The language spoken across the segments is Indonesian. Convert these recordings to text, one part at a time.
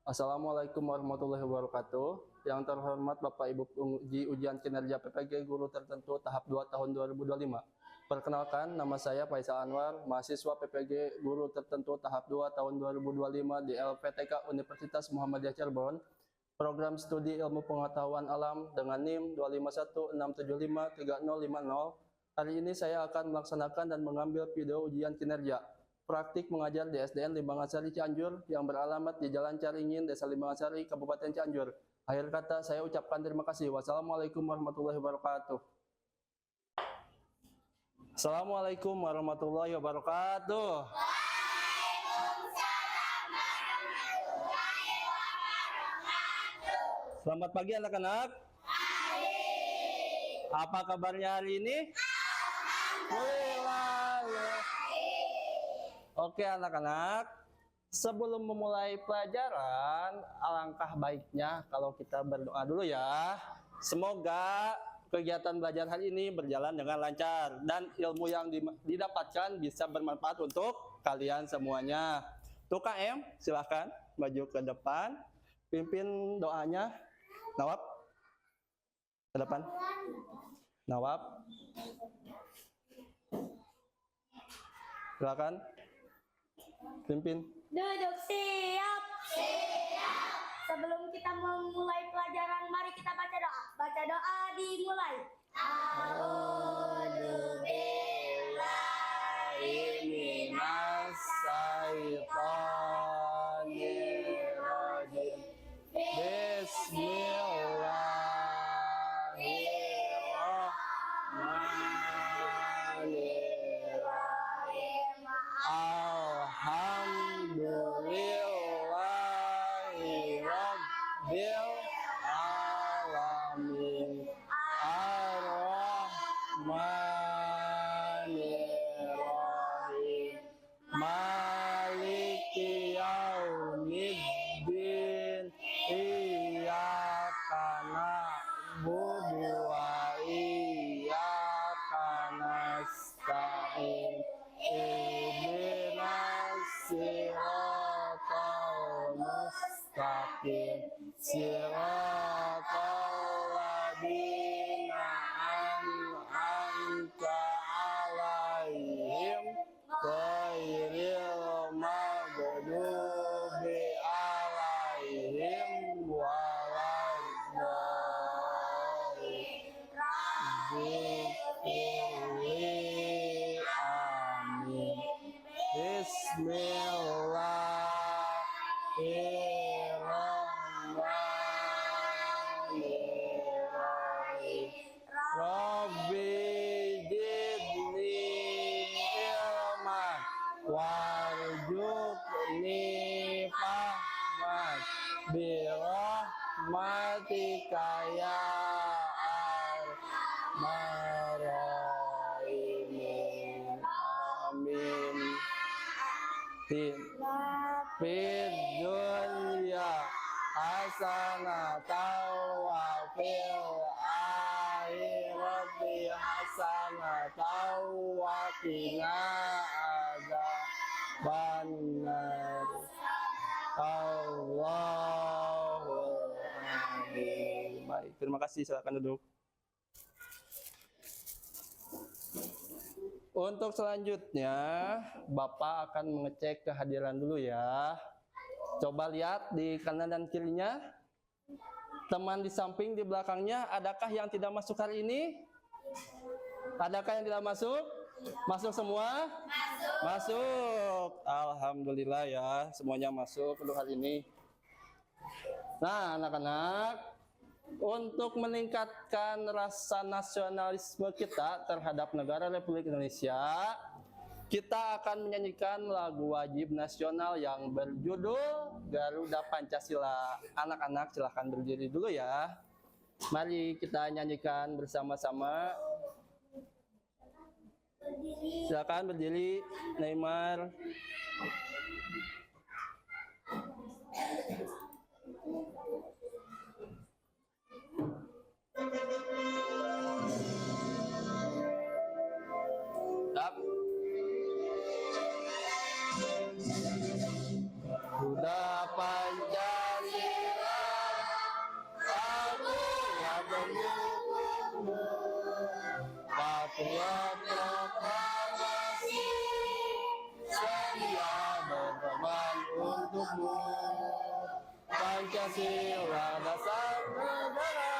Assalamualaikum warahmatullahi wabarakatuh. Yang terhormat Bapak Ibu penguji ujian kinerja PPG Guru Tertentu tahap 2 tahun 2025. Perkenalkan, nama saya Faisal Anwar, mahasiswa PPG Guru Tertentu tahap 2 tahun 2025 di LPTK Universitas Muhammadiyah Cirebon. Program studi ilmu pengetahuan alam dengan NIM 251675350. Hari ini saya akan melaksanakan dan mengambil video ujian kinerja praktik mengajar di SDN Limbangasari Cianjur yang beralamat di Jalan Caringin, Desa Limbangasari, Kabupaten Cianjur. Akhir kata saya ucapkan terima kasih. Wassalamualaikum warahmatullahi wabarakatuh. Assalamualaikum warahmatullahi wabarakatuh. Waalaikumsalam warahmatullahi wabarakatuh. Selamat pagi anak-anak. Apa kabarnya hari ini? Alhamdulillah. Oke anak-anak, sebelum memulai pelajaran, alangkah baiknya kalau kita berdoa dulu ya. Semoga kegiatan belajar hari ini berjalan dengan lancar dan ilmu yang didapatkan bisa bermanfaat untuk kalian semuanya. Tuh KM, silahkan maju ke depan, pimpin doanya. Nawab, ke depan. Nawab, silakan. Pimpin. Duduk siap. Siap. Sebelum kita memulai pelajaran, mari kita baca doa. Baca doa dimulai. A'udzu billahi minas syaitonir rajim. Bismillahirrahmanirrahim. Alhamdulillahi Rabbil Alamin. Ar-Rahmanir-Rahim. Maliki yaumiddin. Iyyaka na'budu wa iyyaka nasta'in. Ihdinas siratal mustaqim. Siratal ladzina an'amta 'alaihim ghairil maghdubi 'alaihim waladdallin. Amin. Bismillahirrahmanirrahim. Rabbi zidni ilman warzuqni fahman birahmatika ya arhamar rahimin. Amin. Fid dunya hasanatan wa fil akhirati hasanatan wa qina adzabannar. Allahumma amin. Baik, terima kasih, silakan duduk. Untuk selanjutnya, Bapak akan mengecek kehadiran dulu ya. Coba lihat di kanan dan kirinya. Teman di samping, di belakangnya, adakah yang tidak masuk hari ini? Adakah yang tidak masuk? Masuk semua? Masuk. Alhamdulillah ya, semuanya masuk untuk hari ini. Nah, anak-anak, untuk meningkatkan rasa nasionalisme kita terhadap negara Republik Indonesia, kita akan menyanyikan lagu wajib nasional yang berjudul Garuda Pancasila. Anak-anak silahkan berdiri dulu ya. Mari kita nyanyikan bersama-sama. Silakan berdiri, Neymar. Siap. Garuda Pancasila untukmu. Pancasila dasar negara,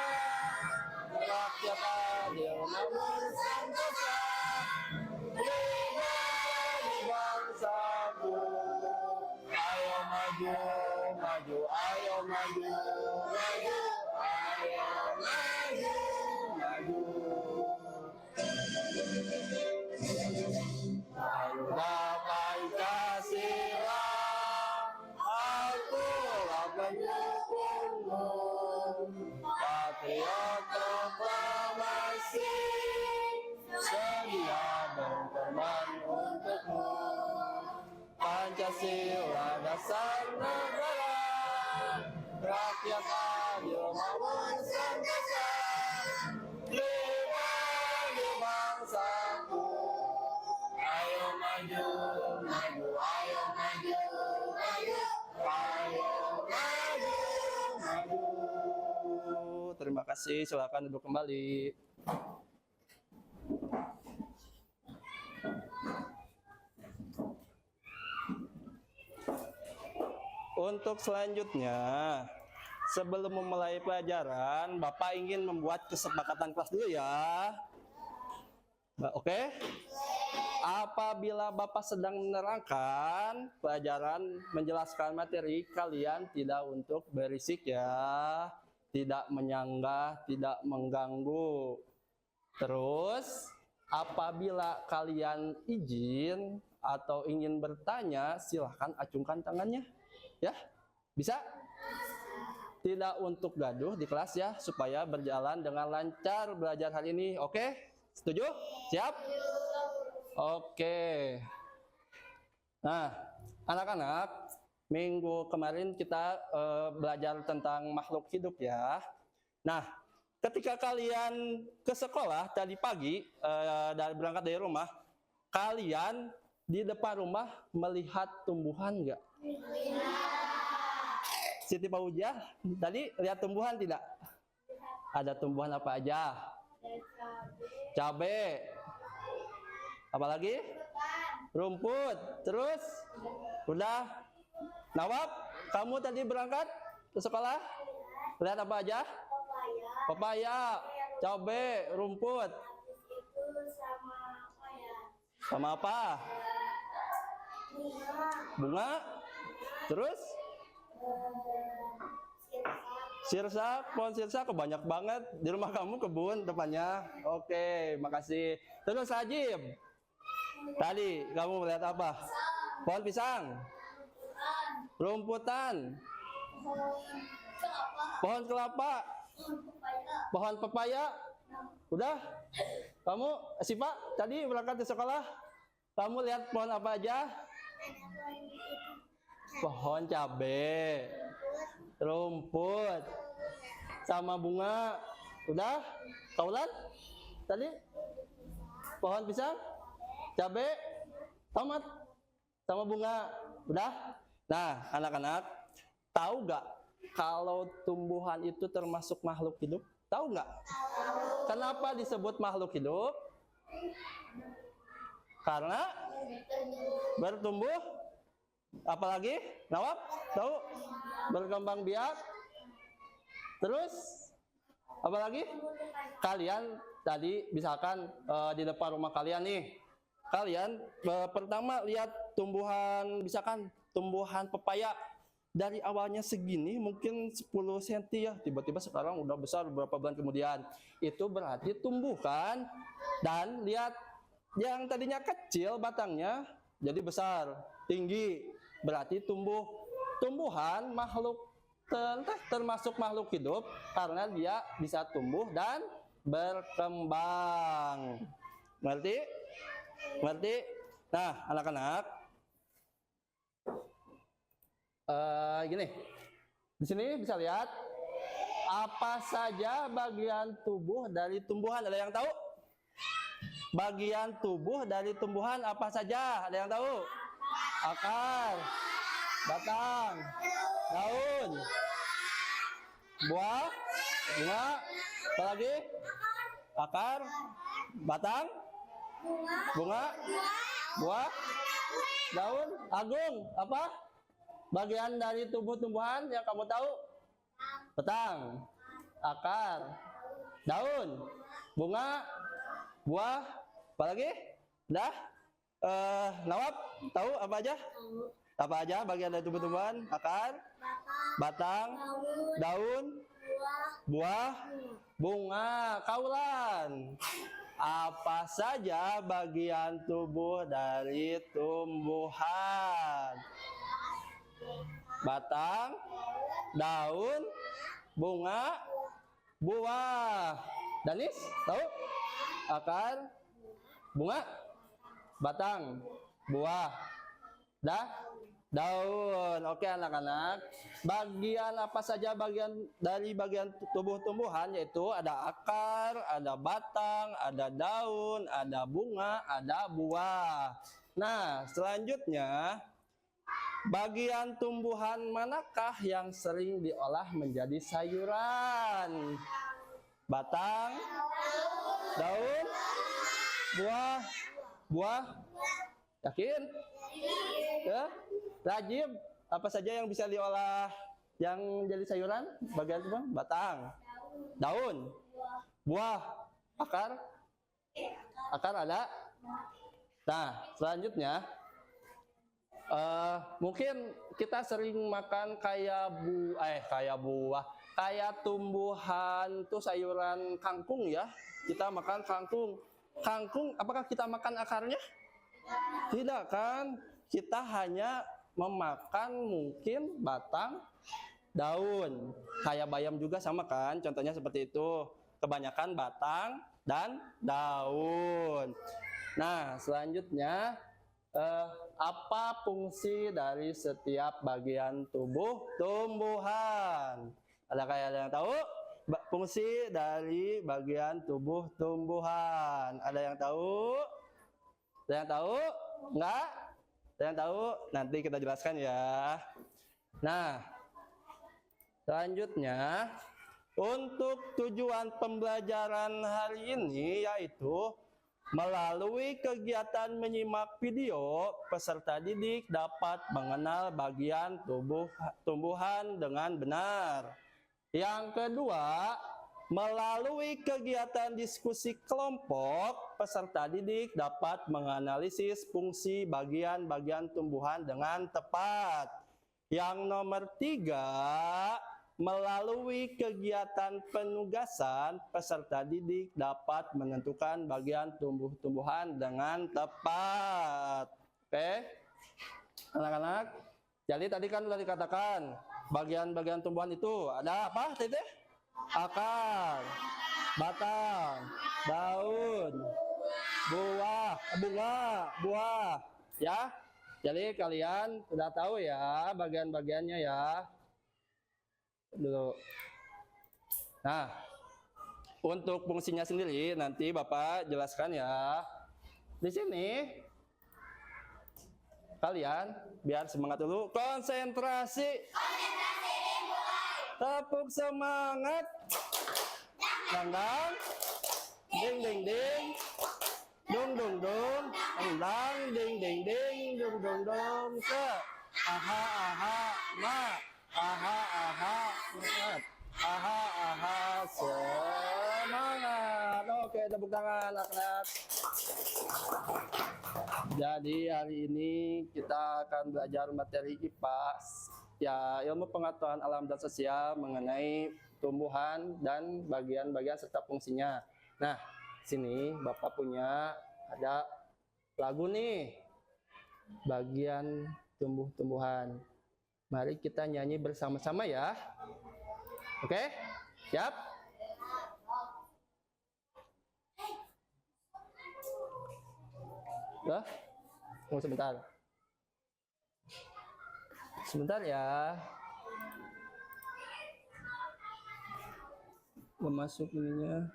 rakyat adil makmur sentosa, bagi bangsaku. Ayo maju, maju, ayo maju, maju, ayo maju, maju. Garuda Pancasila, akulah pendukungmu. Patriot proklamasi, sedia berkorban untukmu. Pancasila dasar negara, rakyat adil makmur sentosa, bagi bangsaku. Ayo maju, maju, ayo maju, maju, ayo maju, maju. Terima kasih, silakan duduk kembali. Untuk selanjutnya, sebelum memulai pelajaran, Bapak ingin membuat kesepakatan kelas dulu ya. Oke? Apabila Bapak sedang menerangkan pelajaran, menjelaskan materi, kalian tidak untuk berisik ya. Tidak menyanggah, tidak mengganggu. Terus, apabila kalian izin atau ingin bertanya, silahkan acungkan tangannya. Ya, bisa? Tidak untuk gaduh di kelas ya, supaya berjalan dengan lancar belajar hari ini. Oke? Setuju? Siap? Oke. Nah, anak-anak, minggu kemarin kita belajar tentang makhluk hidup ya. Nah, ketika kalian ke sekolah tadi pagi, berangkat dari rumah, kalian di depan rumah melihat tumbuhan nggak? Siti Fauzia, tadi lihat tumbuhan tidak? Ada tumbuhan apa aja? Cabai. Apalagi? Rumput. Terus? Udah? Nawab, kamu tadi berangkat ke sekolah? Lihat apa aja? Pepaya, cabai, rumput. Sama apa? Bunga. Terus? Sirsak, pohon sirsak banyak banget di rumah kamu, kebun depannya. Oke, makasih. Terus Hajib, tadi kamu melihat apa? Pohon pisang, rumputan, pohon kelapa, pohon pepaya. Udah? Kamu, Siva, tadi berangkat ke sekolah, kamu lihat pohon apa aja? Pohon cabai, rumput, sama bunga. Udah? Kaulan? Tadi? Pohon pisang, cabai, tomat, sama bunga. Udah? Nah, anak-anak, tahu nggak kalau tumbuhan itu termasuk makhluk hidup? Tahu nggak? Kenapa disebut makhluk hidup? Karena bertumbuh. Apalagi? Nawab? Tahu? Berkembang biak. Terus? Apalagi? Kalian tadi misalkan di depan rumah kalian nih, kalian pertama lihat tumbuhan, misalkan tumbuhan pepaya, dari awalnya segini mungkin 10 cm ya, tiba-tiba sekarang udah besar beberapa bulan kemudian. Itu berarti tumbuh kan? Dan lihat yang tadinya kecil batangnya jadi besar, tinggi, berarti tumbuh. Tumbuhan makhluk termasuk makhluk hidup karena dia bisa tumbuh dan berkembang. Ngerti? Ngerti? Nah, anak-anak, gini, di sini bisa lihat apa saja bagian tubuh dari tumbuhan. Ada yang tahu? Bagian tubuh dari tumbuhan apa saja? Ada yang tahu? Akar, batang, daun, buah, bunga, apa lagi? Akar, batang, bunga, buah, daun, agung, apa? Bagian dari tumbuh-tumbuhan yang kamu tahu? Batang, akar, daun, bunga, buah, apa lagi? Dah? Nawab, tahu apa aja? Apa aja bagian dari tumbuh-tumbuhan? Akar, batang, daun, buah, bunga. Kaulan. Apa saja bagian tubuh dari tumbuhan? Batang, daun, bunga, buah. Danis, tahu? Akar, bunga, batang, buah, daun. Oke anak-anak. Bagian apa saja bagian tubuh tumbuhan, yaitu ada akar, ada batang, ada daun, ada bunga, ada buah. Nah, selanjutnya bagian tumbuhan manakah yang sering diolah menjadi sayuran? Batang, daun, buah. Yakin? Ya? Rajib, apa saja yang bisa diolah yang jadi sayuran? Bagian apa? Batang, daun, buah, akar ada. Nah, selanjutnya mungkin kita sering makan kayak tumbuhan tuh sayuran kangkung ya. Kita makan kangkung. Kangkung, apakah kita makan akarnya? Tidak kan? Kita hanya memakan mungkin batang, daun. Kayak bayam juga sama kan? Contohnya seperti itu. Kebanyakan batang dan daun. Nah, selanjutnya apa fungsi dari setiap bagian tubuh tumbuhan? Adakah ada yang tahu? Fungsi dari bagian tubuh tumbuhan. Ada yang tahu? Ada yang tahu? Enggak? Ada yang tahu? Nanti kita jelaskan ya. Nah, selanjutnya untuk tujuan pembelajaran hari ini yaitu melalui kegiatan menyimak video, peserta didik dapat mengenal bagian tumbuhan dengan benar. Yang kedua, melalui kegiatan diskusi kelompok, peserta didik dapat menganalisis fungsi bagian-bagian tumbuhan dengan tepat. Yang nomor 3, melalui kegiatan penugasan, peserta didik dapat menentukan bagian tumbuh-tumbuhan dengan tepat. Oke, anak-anak. Jadi tadi kan sudah dikatakan bagian-bagian tumbuhan itu ada apa, Teteh? Akar, batang, daun, buah. Ya. Jadi kalian sudah tahu ya bagian-bagiannya ya. Dulu. Nah, untuk fungsinya sendiri nanti Bapak jelaskan ya. Di sini kalian biar semangat dulu. Konsentrasi. Tepuk semangat. Dandang. Ding ding ding. Dung dung dung. Dandang ding ding ding. Dung dung dung. Ke. Aha aha ma. Aha semangat. Oke, tepuk tangan anak-anak. Jadi hari ini kita akan belajar materi IPA ya, ilmu pengetahuan alam dan sosial mengenai tumbuhan dan bagian-bagian serta fungsinya. Nah, sini Bapak punya ada lagu nih, bagian tumbuh-tumbuhan. Mari kita nyanyi bersama-sama ya. Oke? Siap? Tunggu sebentar. Sebentar ya. Memasuk ininya.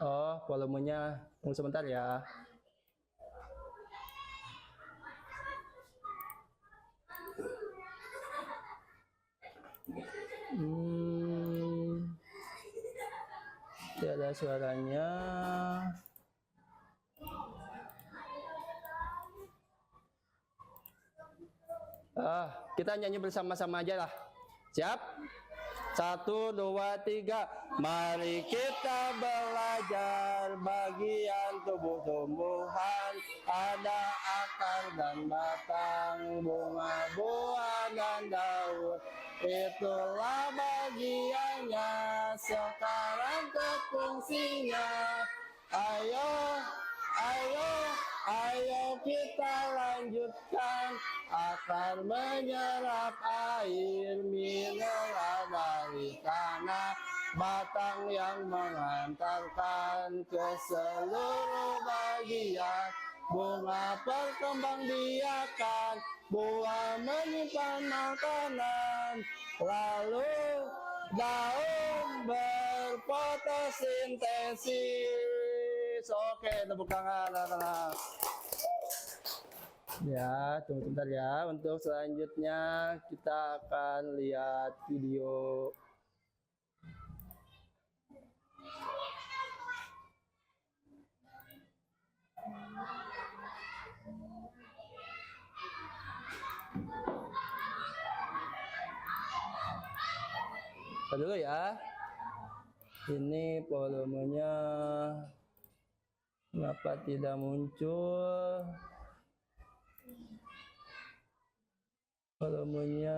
Oh, volumenya. Tunggu sebentar ya. Tidak ada suaranya. Kita nyanyi bersama-sama aja lah. Siap? 1, 2, 3. Mari kita belajar bagian tubuh tumbuhan. Ada akar dan batang, bunga, buah, dan daun. Itulah bagiannya, sekarang ke fungsinya. Ayo, ayo, ayo kita lanjutkan. Akar menyerap air mineral dari tanah, batang yang mengantarkan ke seluruh bagian, bunga perkembangbiakan, buah menyimpan makanan, lalu daun berfotosintesis. Oke, tepuk tangan anak-anak. Ya, tunggu sebentar ya. Untuk selanjutnya kita akan lihat video. Kita dulu ya. Ini volumenya kenapa tidak muncul? Volumenya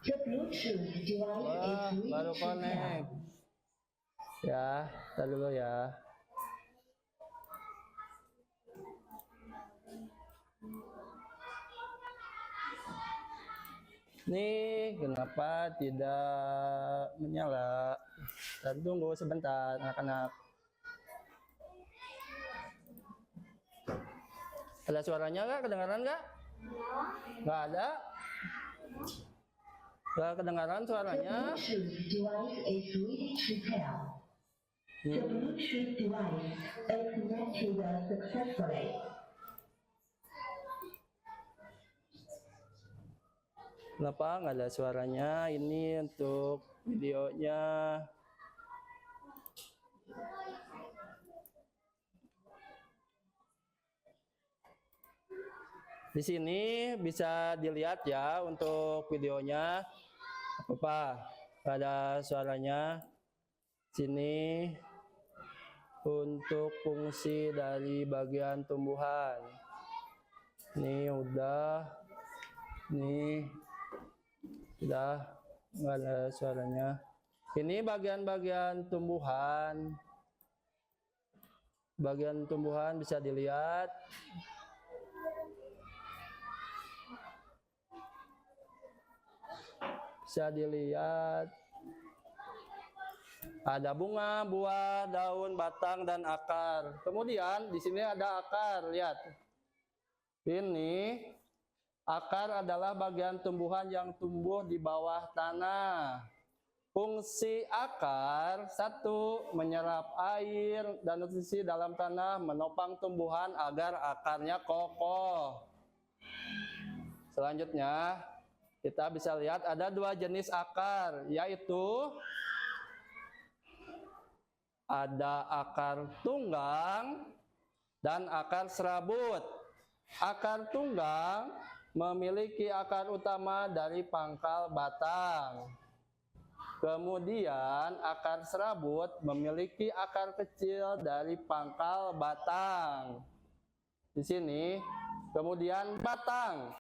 The Bluetooth device is baru ready to connect. pair. Ya, kita dulu ya. Nih, kenapa tidak menyala? Dan tunggu sebentar, anak-anak. Ada suaranya nggak? Kedengaran nggak? Nggak ada. Nggak kedengaran The suaranya. Bluetooth device is ready to pair. The Bluetooth device is connected successfully. Kenapa nggak ada suaranya? Ini untuk videonya. Di sini bisa dilihat ya untuk videonya. Apa? Nggak ada suaranya. Sini untuk fungsi dari bagian tumbuhan. Ini udah. Nih. Sudah nggak ada suaranya. Ini bagian-bagian tumbuhan. Bagian tumbuhan bisa dilihat. Bisa dilihat. Ada bunga, buah, daun, batang, dan akar. Kemudian di sini ada akar. Lihat. Ini akar adalah bagian tumbuhan yang tumbuh di bawah tanah. Fungsi akar, 1. Menyerap air dan nutrisi dalam tanah, menopang tumbuhan agar akarnya kokoh. Selanjutnya, kita bisa lihat ada 2 jenis akar, yaitu ada akar tunggang dan akar serabut. Akar tunggang memiliki akar utama dari pangkal batang. Kemudian akar serabut memiliki akar kecil dari pangkal batang. Di sini, kemudian batang.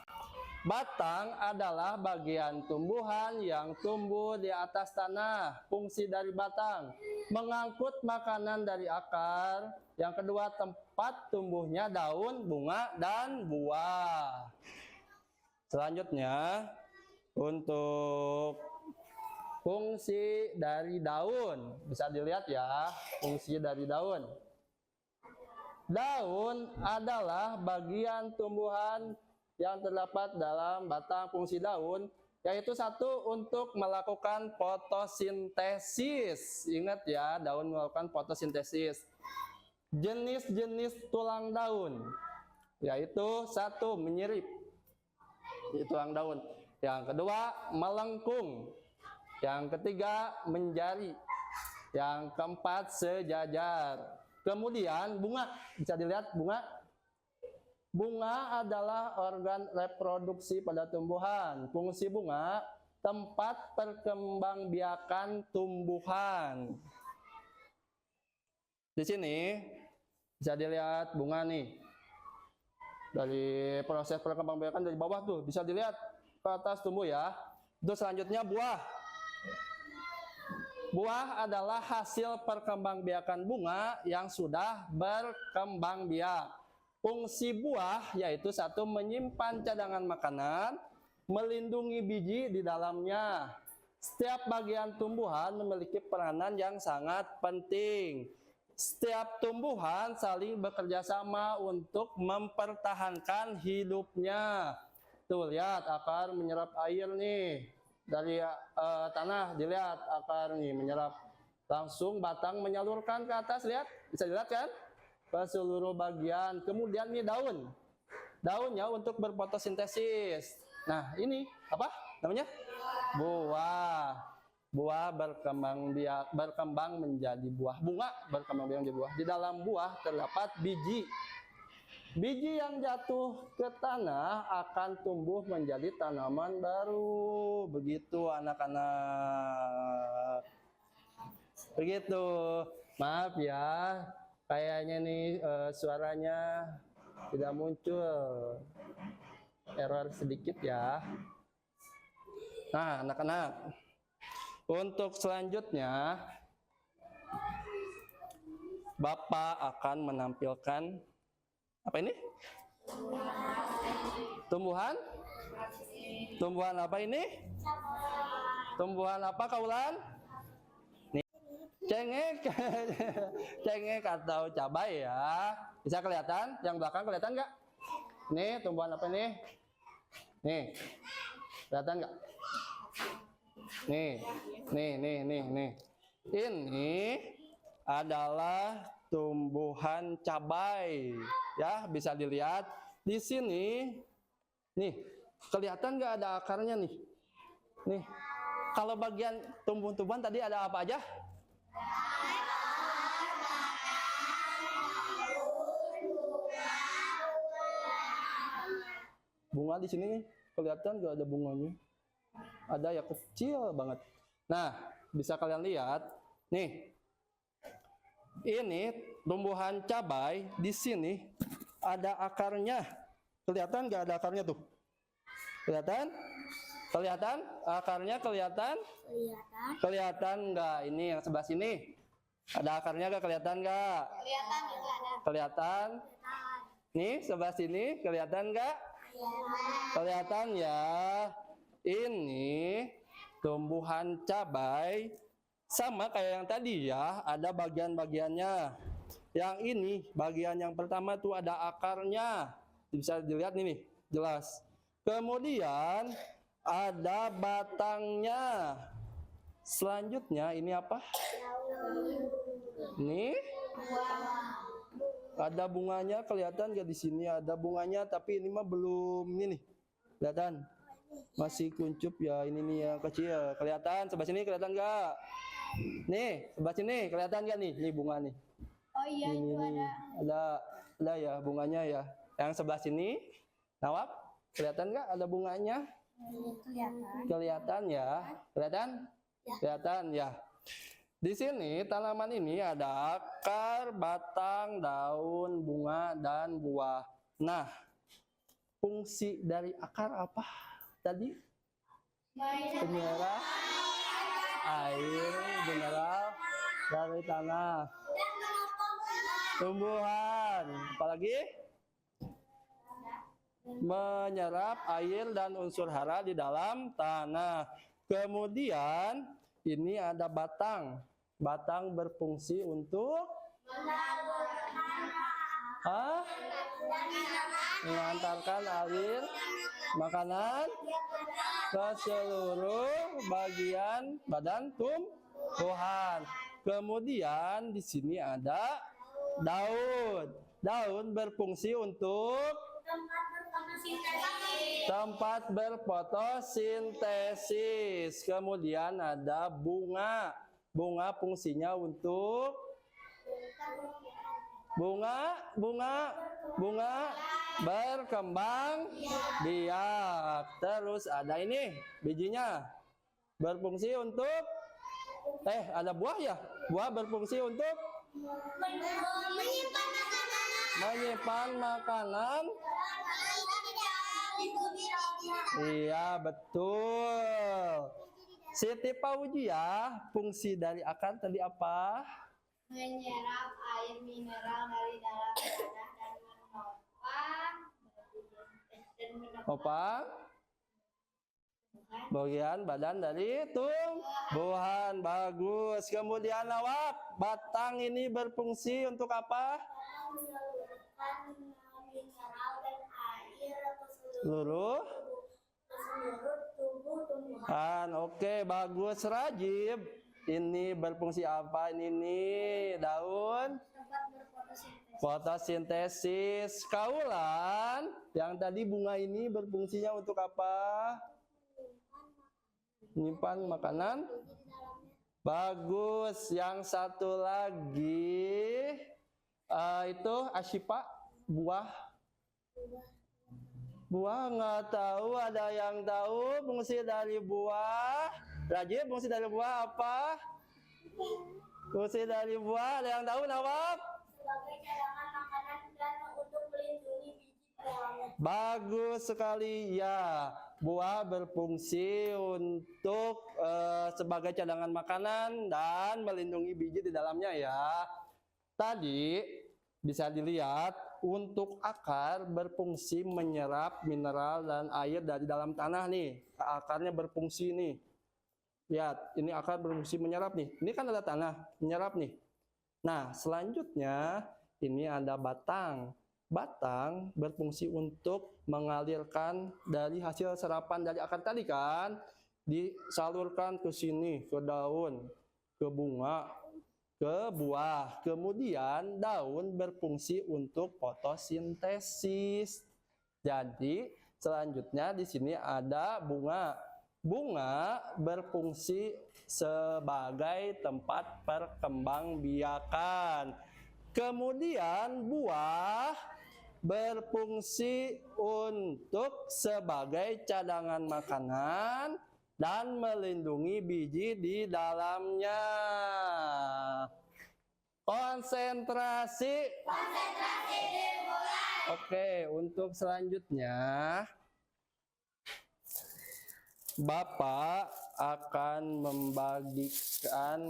Batang adalah bagian tumbuhan yang tumbuh di atas tanah. Fungsi dari batang mengangkut makanan dari akar. Yang kedua, tempat tumbuhnya daun, bunga, dan buah. Selanjutnya, untuk fungsi dari daun, bisa dilihat ya, fungsi dari daun. Daun adalah bagian tumbuhan yang terdapat dalam batang. Fungsi daun yaitu 1, untuk melakukan fotosintesis. Ingat ya, daun melakukan fotosintesis. Jenis-jenis tulang daun yaitu 1, menyirip di tulang daun. Yang kedua, melengkung. Yang ketiga, menjari. Yang keempat, sejajar. Kemudian bunga, bisa dilihat bunga. Bunga adalah organ reproduksi pada tumbuhan. Fungsi bunga, tempat perkembangbiakan tumbuhan. Di sini bisa dilihat bunga nih. Dari proses perkembangbiakan dari bawah tuh bisa dilihat ke atas tumbuh ya. Terus selanjutnya buah. Buah adalah hasil perkembangbiakan bunga yang sudah berkembang biak. Fungsi buah yaitu satu, menyimpan cadangan makanan, melindungi biji di dalamnya. Setiap bagian tumbuhan memiliki peranan yang sangat penting. Setiap tumbuhan saling bekerja sama untuk mempertahankan hidupnya. Tuh lihat, akar menyerap air nih dari tanah, dilihat akar nih menyerap, langsung batang menyalurkan ke atas, lihat, bisa dilihat kan, ke seluruh bagian. Kemudian nih daunnya untuk berfotosintesis. Nah ini apa namanya? Buah. Buah berkembang menjadi buah. Bunga berkembang menjadi buah. Di dalam buah terdapat biji. Biji yang jatuh ke tanah akan tumbuh menjadi tanaman baru. Begitu anak-anak. Begitu. Maaf ya, kayaknya nih suaranya tidak muncul. Error sedikit ya. Nah, anak-anak, untuk selanjutnya Bapak akan menampilkan apa ini? Tumbuhan? Tumbuhan apa ini? Tumbuhan apa kaulan? Nih, cengek. Cengek atau cabai ya. Bisa kelihatan? Yang belakang kelihatan nggak? Nih, tumbuhan apa ini? Nih. Kelihatan nggak? Nih. Ini adalah tumbuhan cabai. Ya, bisa dilihat di sini. Nih, kelihatan nggak ada akarnya nih? Nih, kalau bagian tumbuh-tumbuhan tadi ada apa aja? Bunga di sini nih, kelihatan nggak ada bunganya? Ada ya, kecil banget. Nah, bisa kalian lihat nih. Ini tumbuhan cabai, di sini ada akarnya. Kelihatan nggak ada akarnya tuh? Kelihatan? Kelihatan? Akarnya kelihatan? Kelihatan nggak? Ini yang sebelah sini. Ada akarnya nggak? Kelihatan nggak? Kelihatan. Nih sebelah sini kelihatan nggak? Kelihatan ya. Ini tumbuhan cabai sama kayak yang tadi ya, ada bagian-bagiannya. Yang ini bagian yang pertama tuh ada akarnya, bisa dilihat nih jelas. Kemudian ada batangnya. Selanjutnya ini apa? Ini ada bunganya, kelihatan nggak? Di sini ada bunganya, tapi ini mah belum ini nih, kelihatan masih kuncup ya. Ini nih yang kecil, kelihatan. Sebelah sini kelihatan nggak? Nih sebelah sini kelihatan nggak nih? Ini bunga nih. Oh iya, ini itu ada ya bunganya ya. Yang sebelah sini, Nawab, kelihatan nggak ada bunganya? Kelihatan ya, kelihatan? Kelihatan ya. Di sini tanaman ini ada akar, batang, daun, bunga, dan buah. Nah, fungsi dari akar apa tadi? Penyerap air, mineral dari tanah. Tumbuhan, apalagi? Menyerap air dan unsur hara di dalam tanah. Kemudian ini ada batang. Batang berfungsi untuk mengantarkan air, makanan ke seluruh bagian badan tumbuhan. Kemudian di sini ada daun. Daun berfungsi untuk tempat berfotosintesis. Kemudian ada bunga. Bunga fungsinya untuk bunga berkembang biak. Terus ada ini bijinya berfungsi untuk ada buah ya. Buah berfungsi untuk menyimpan makanan. Iya, betul. Siti Paujia, fungsi dari akar tadi apa? Menyerap air mineral dari dalam tanah dan Menopang bagian badan dari tumbuhan. Bagus. Kemudian Nawab, batang ini berfungsi untuk apa? mensalurkan mineral dan air ke Seluruh tubuh tumbuhan. Oke, bagus. Rajib, ini berfungsi apa? Ini daun Tempat berfotosintesis. fotosintesis. Kaulan, yang tadi bunga ini berfungsinya untuk apa? Menyimpan makanan. Bagus. Yang satu lagi itu Asyifa, buah. Buah nggak tahu, ada yang tahu fungsi dari buah? Rajib, fungsi dari buah apa? Fungsi dari buah ada yang tahu, Nawab? Sebagai cadangan makanan dan untuk melindungi biji di dalamnya. Bagus sekali ya. Buah berfungsi untuk sebagai cadangan makanan dan melindungi biji di dalamnya ya. Tadi bisa dilihat untuk akar berfungsi menyerap mineral dan air dari dalam tanah nih. Akarnya berfungsi nih. Lihat, ini akar berfungsi menyerap nih. Ini kan ada tanah, menyerap nih. Nah, selanjutnya ini ada batang. Batang berfungsi untuk mengalirkan dari hasil serapan dari akar tadi kan, disalurkan ke sini, ke daun, ke bunga, ke buah. Kemudian daun berfungsi untuk fotosintesis. Jadi selanjutnya di sini ada bunga. Bunga berfungsi sebagai tempat perkembangbiakan. Kemudian buah berfungsi untuk sebagai cadangan makanan dan melindungi biji di dalamnya. Konsentrasi. Oke, untuk selanjutnya Bapak akan membagikan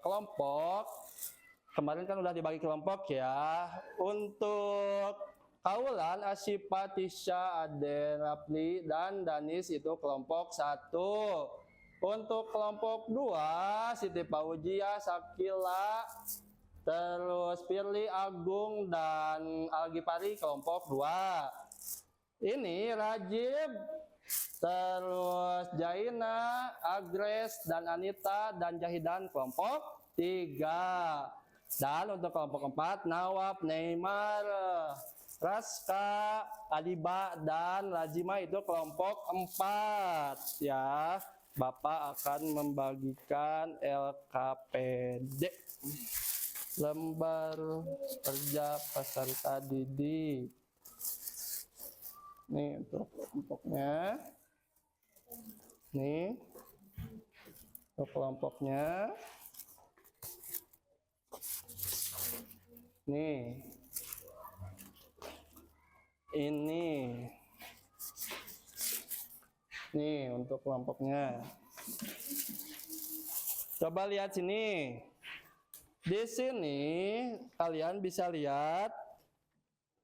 kelompok. Kemarin kan udah dibagi kelompok ya. Untuk Kaulan, Asyifa, Tisha, Aden, Rapli, dan Danis itu kelompok 1. Untuk kelompok 2, Siti Paujia, Sakila, terus Firly, Agung, dan Algipari kelompok 2. Ini Rajib, terus Jaina, Agres, dan Anita, dan Jahidan kelompok 3. Dan untuk kelompok 4, Nawab, Neymar, Raska, Adiba, dan Lazima itu kelompok 4 ya. Bapak akan membagikan LKPD, lembar kerja peserta didik. Nih untuk kelompoknya. Nih untuk kelompoknya. Nih. Ini. Nih untuk kelompoknya. Coba lihat sini. Di sini kalian bisa lihat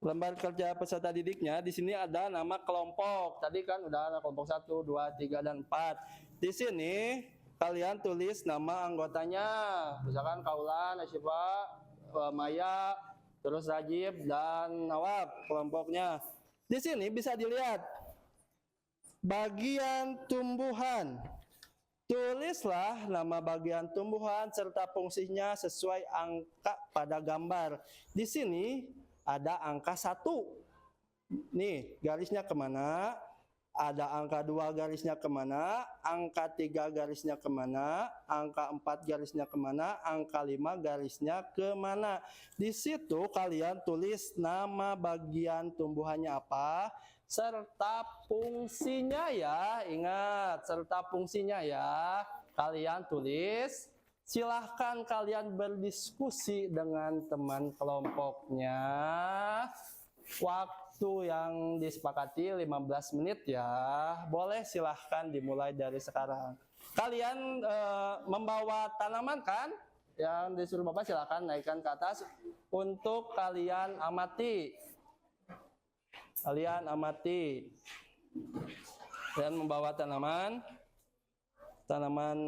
lembar kerja peserta didiknya. Di sini ada nama kelompok. Tadi kan udah ada kelompok 1, 2, 3, dan 4. Di sini kalian tulis nama anggotanya. Misalkan Kaulan, Asyifa, Maya, terus Rajib, dan Nawab kelompoknya. Di sini bisa dilihat bagian tumbuhan. Tulislah nama bagian tumbuhan serta fungsinya sesuai angka pada gambar. Di sini ada angka 1. Nih, garisnya kemana? Ada angka 2 garisnya kemana, angka 3 garisnya kemana, angka 4 garisnya kemana, angka 5 garisnya kemana. Di situ kalian tulis nama bagian tumbuhannya apa, serta fungsinya ya. Ingat, serta fungsinya ya. Kalian tulis. Silahkan kalian berdiskusi dengan teman kelompoknya. Waktu yang disepakati 15 menit ya. Boleh, silahkan dimulai dari sekarang. Kalian membawa tanaman kan? Yang disuruh Bapak silahkan naikkan ke atas untuk kalian amati. Kalian amati. Kalian membawa tanaman. Tanaman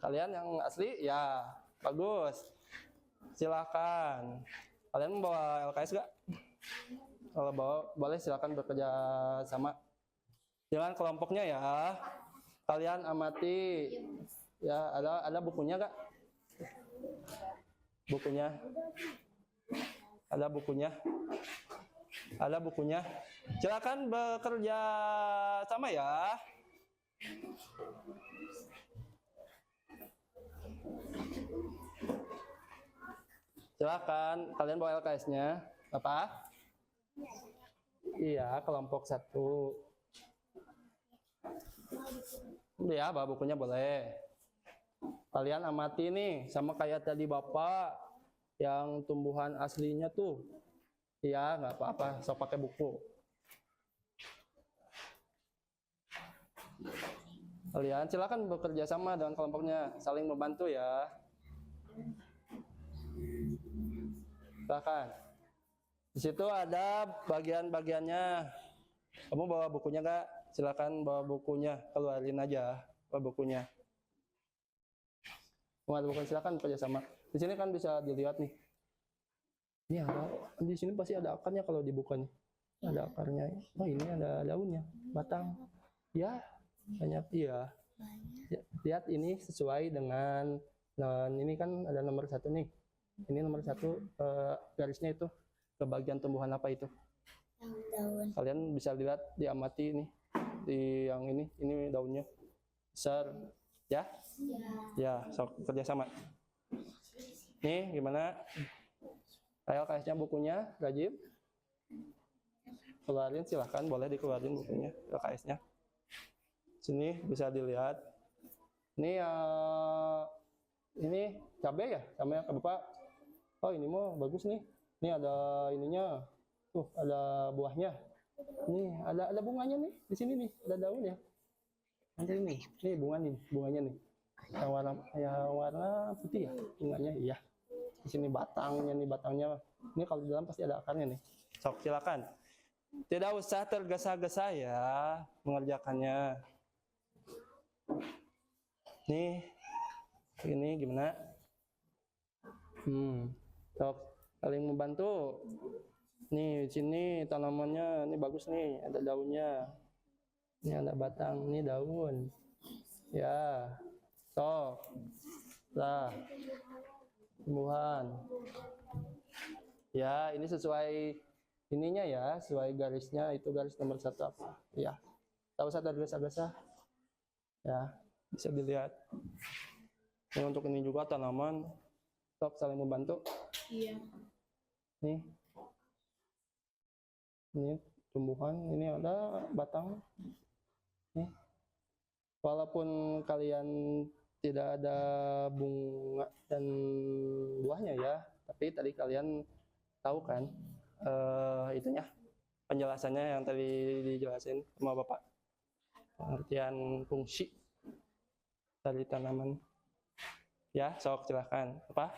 kalian yang asli ya. Bagus. Silahkan. Kalian membawa LKS gak? Kalau bawa, boleh silakan bekerja sama dengan kelompoknya ya. Kalian amati ya. Ada bukunya gak? Bukunya ada bukunya. Ada bukunya. Silakan bekerja sama ya. Silakan kalian bawa LKS-nya. Apa? Iya, kelompok 1. Ya, bawa bukunya boleh. Kalian amati nih, sama kayak tadi Bapak yang tumbuhan aslinya tuh. Iya, nggak apa-apa, sok pakai buku. Kalian silakan bekerja sama dengan kelompoknya, saling membantu ya. Silakan. Di situ ada bagian-bagiannya. Kamu bawa bukunya nggak? Silakan bawa bukunya, keluarin aja bawa bukunya. Bawa bukunya, silakan kerjasama. Di sini kan bisa dilihat nih. Ini ada, di sini pasti ada akarnya kalau dibuka nih. Ada akarnya. Oh ini ada daunnya, batang. Ya banyak iya. Lihat ini sesuai dengan. Nah ini kan ada nomor 1 nih. Ini nomor 1 garisnya itu. Ke bagian tumbuhan apa itu? Daun. Kalian bisa lihat, diamati nih di yang ini daunnya besar ya. Ya, sok kerjasama. Nih gimana? Ayo LKS-nya bukunya, Rajib. Keluarin silahkan, boleh dikeluarin bukunya, LKS-nya. Sini bisa dilihat. Ini cabai ya, sama yang Bapak. Oh ini mau bagus nih. Ini ada ininya, tuh ada buahnya. Nih ada bunganya nih di sini nih, ada daun ya. Nanti nih bunganya nih. Yang warna putih ya, bunganya iya. Di sini batangnya. Ini kalau di dalam pasti ada akarnya nih. Sok silakan. Tidak usah tergesa-gesa ya mengerjakannya. Nih, ini gimana? Sok. Saling membantu. Nih, di sini tanamannya ini bagus nih, ada daunnya. Ini ada batang, ini daun. Ya. Sok. Lah. Tumbuhan. Ya, ini sesuai ininya ya, sesuai garisnya, itu garis nomor 1 apa? Ya. Tak usah tergesa-gesa. Ya, bisa dilihat. Ini untuk ini juga tanaman. Sok saling membantu. Iya. Nih, ini tumbuhan, ini ada batang. Nih, walaupun kalian tidak ada bunga dan buahnya ya, tapi tadi kalian tahu kan itunya, penjelasannya yang tadi dijelasin sama Bapak, pengertian fungsi dari tanaman. Ya, sok silahkan. Apa?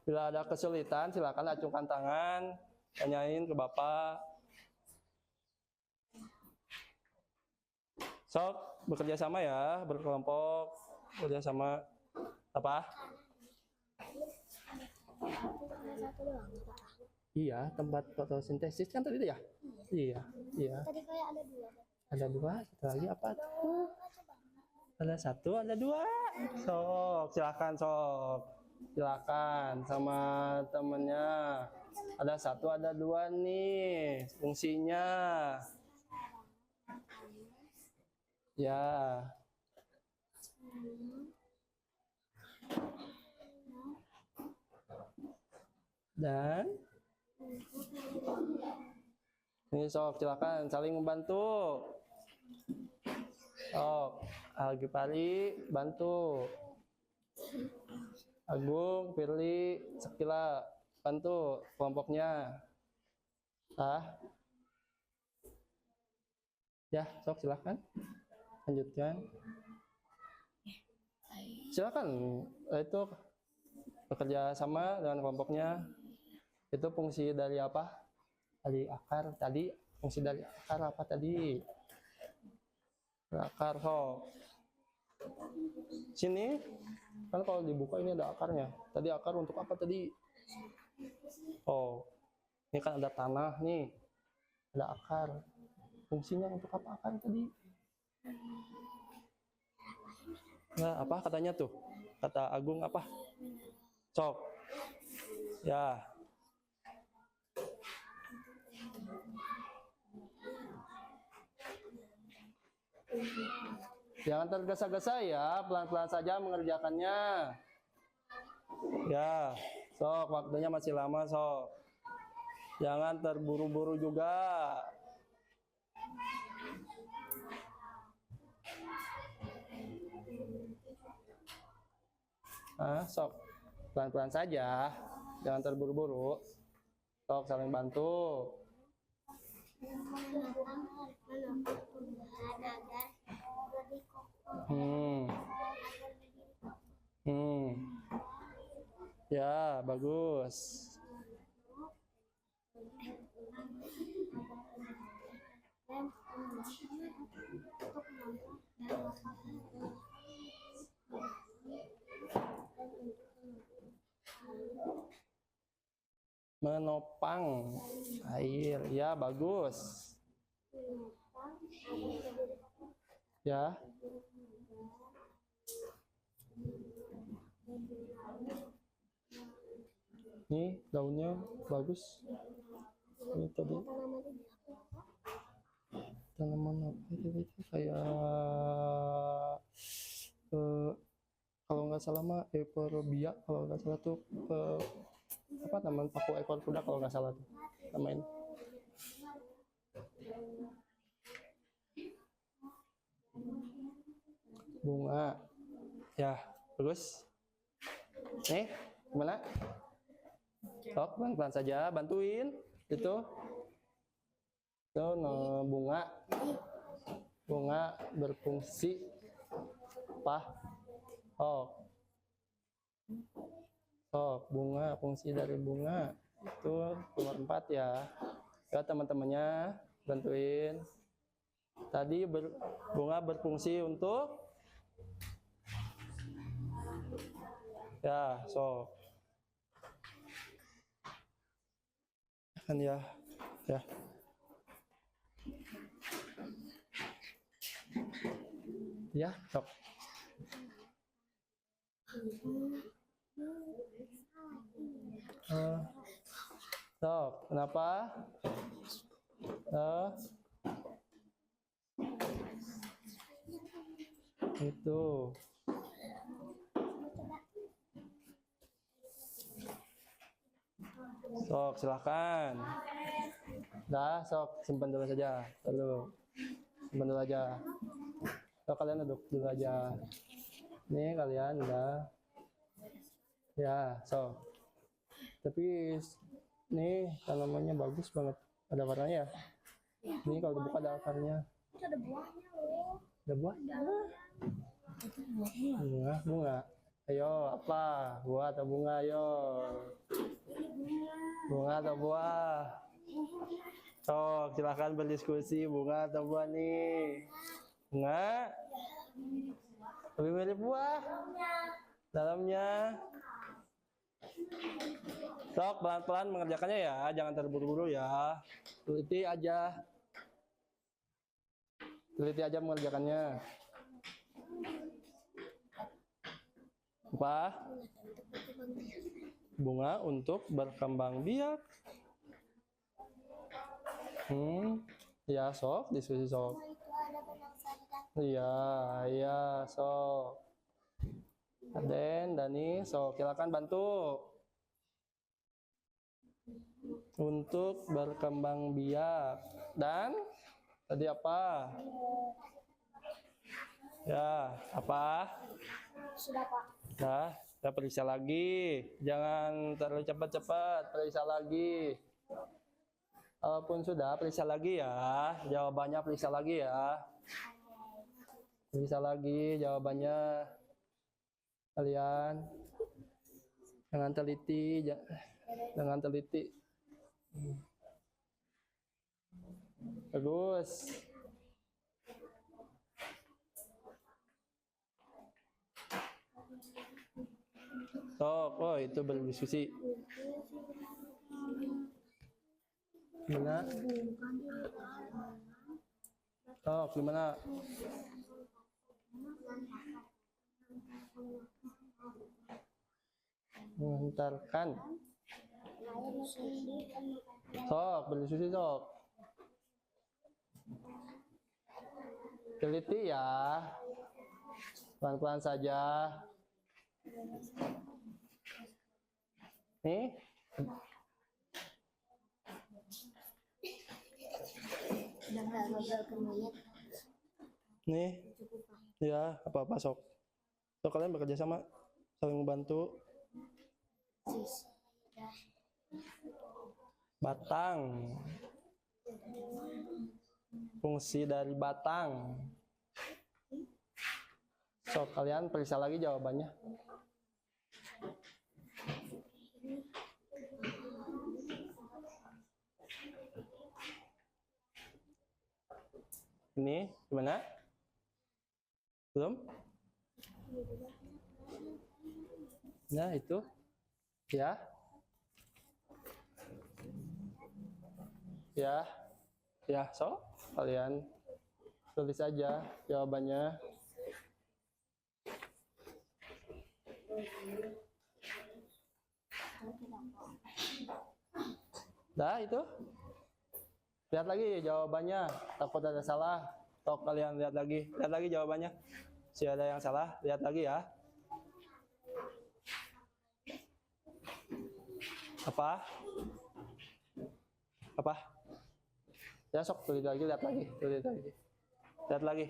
Bila ada kesulitan, silakan acungkan tangan, tanyain ke Bapak. Sok, bekerja sama ya, berkelompok, bekerja sama. Apa? Iya, tempat fotosintesis kan tadi ya? Iya. Tadi kayak ada 2. Ada 2, satu lagi apa tuh? Ada 1, ada 2. Sok, silakan sok. Silakan sama temennya. Ada 1, ada 2 nih fungsinya. Ya. Dan ini sok silakan saling membantu. Sok Algipari bantu. Agung, Firly, Sekila bantu kelompoknya. Ya, sok silakan lanjutkan. Silakan itu bekerja sama dengan kelompoknya. Itu fungsi dari apa? Dari akar tadi. Fungsi dari akar apa tadi? Akar sok. Sini kan kalau dibuka ini ada akarnya. Tadi akar untuk apa tadi? Oh, ini kan ada tanah nih. Ada akar. Fungsinya untuk apa akar tadi? Nah, apa katanya tuh? Kata Agung apa? Sok. Ya. Jangan tergesa-gesa ya, pelan-pelan saja mengerjakannya. Ya, sok waktunya masih lama sok. Jangan terburu-buru juga. Sok pelan-pelan saja, jangan terburu-buru. Sok saling bantu. Ya, bagus. Menopang air, ya bagus. Ya. Ini daunnya bagus. Ini tadi tanaman apa itu kayak kalau nggak salah mah Euphorbia, kalau nggak salah tuh apa namanya, paku ekor kuda kalau nggak salah tuh namain. Bunga, ya bagus. Nih gimana? Sok pelan-pelan saja, bantuin itu. Tuh, bunga berfungsi apa? Bunga, fungsi dari bunga itu nomor 4 ya. Ya teman-temannya bantuin. Tadi bunga berfungsi untuk ya, kan ya. Ya, sok. Sok, kenapa? Itu. Sok, silakan. Dah, sok, simpan dulu saja. Simpan dulu aja. Sok, kalian duduk dulu aja. Nih, kalian udah. Ya, sok. Tapi nih tanamannya bagus banget. Ada warnanya ya? Ini kalau dibuka ada akarnya. Ada buahnya loh. Ada buah? Bunga. Ayo, apa? Buah atau bunga? Ayo. Bunga atau buah? Sok, silakan berdiskusi. Bunga atau buah nih? Bunga? Lebih mirip buah? Dalamnya? Sok, pelan-pelan mengerjakannya ya. Jangan terburu-buru ya. Teliti aja mengerjakannya. Apa? Bunga untuk berkembang biak. Ya, sok, diskusi sok. Itu ada benang sari dan Iya, iya, sok. Aden, Dani, sok silakan bantu untuk berkembang biak. Dan tadi apa? Ya, apa? Sudah Pak. Nah, kita periksa lagi. Jangan terlalu cepat-cepat, periksa lagi. Walaupun sudah, periksa lagi ya. Jawabannya periksa lagi ya. Periksa lagi jawabannya. Kalian dengan teliti, dengan teliti. Bagus. Oh itu berdiskusi. Gimana? Oh, gimana? Mengantarkan. Sok, berdiskusi sok. Teliti ya. Pelan-pelan saja. Nih. Nih. Ya, apa-apa sok. So kalian bekerja sama, saling membantu. Batang. Fungsi dari batang. So kalian periksa lagi jawabannya. Ini gimana? Belum? Nah itu ya, so kalian tulis aja jawabannya. Dah itu, lihat lagi jawabannya, takut ada salah. Tok kalian lihat lagi jawabannya. Si ada yang salah, lihat lagi ya. Apa? Ya sok tulis lagi, lihat lagi. Lihat lagi.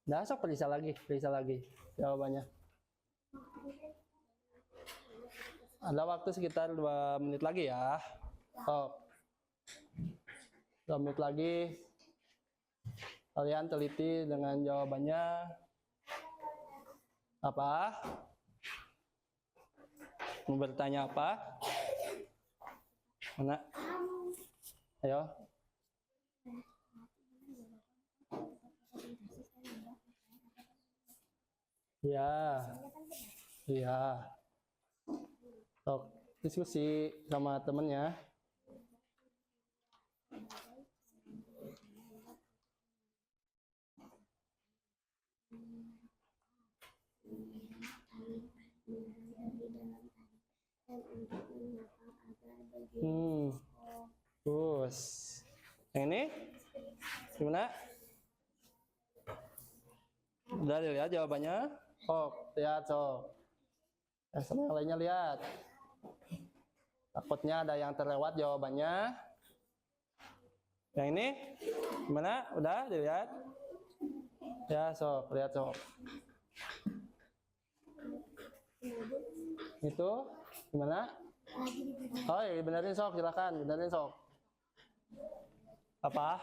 Nah, sok periksa lagi jawabannya. Ada waktu sekitar 2 menit lagi ya. Oh, 2 menit lagi. Kalian teliti dengan jawabannya. Apa? Mau bertanya apa? Mana? Ayo. Iya. Sok diskusi sama temennya. Terus yang ini gimana? Udah lihat jawabannya? Lihat sama yang lainnya lihat. Takutnya ada yang terlewat jawabannya. Yang ini gimana? Udah dilihat? Ya, lihat Itu gimana? Ya benerin silakan, benerin Apa?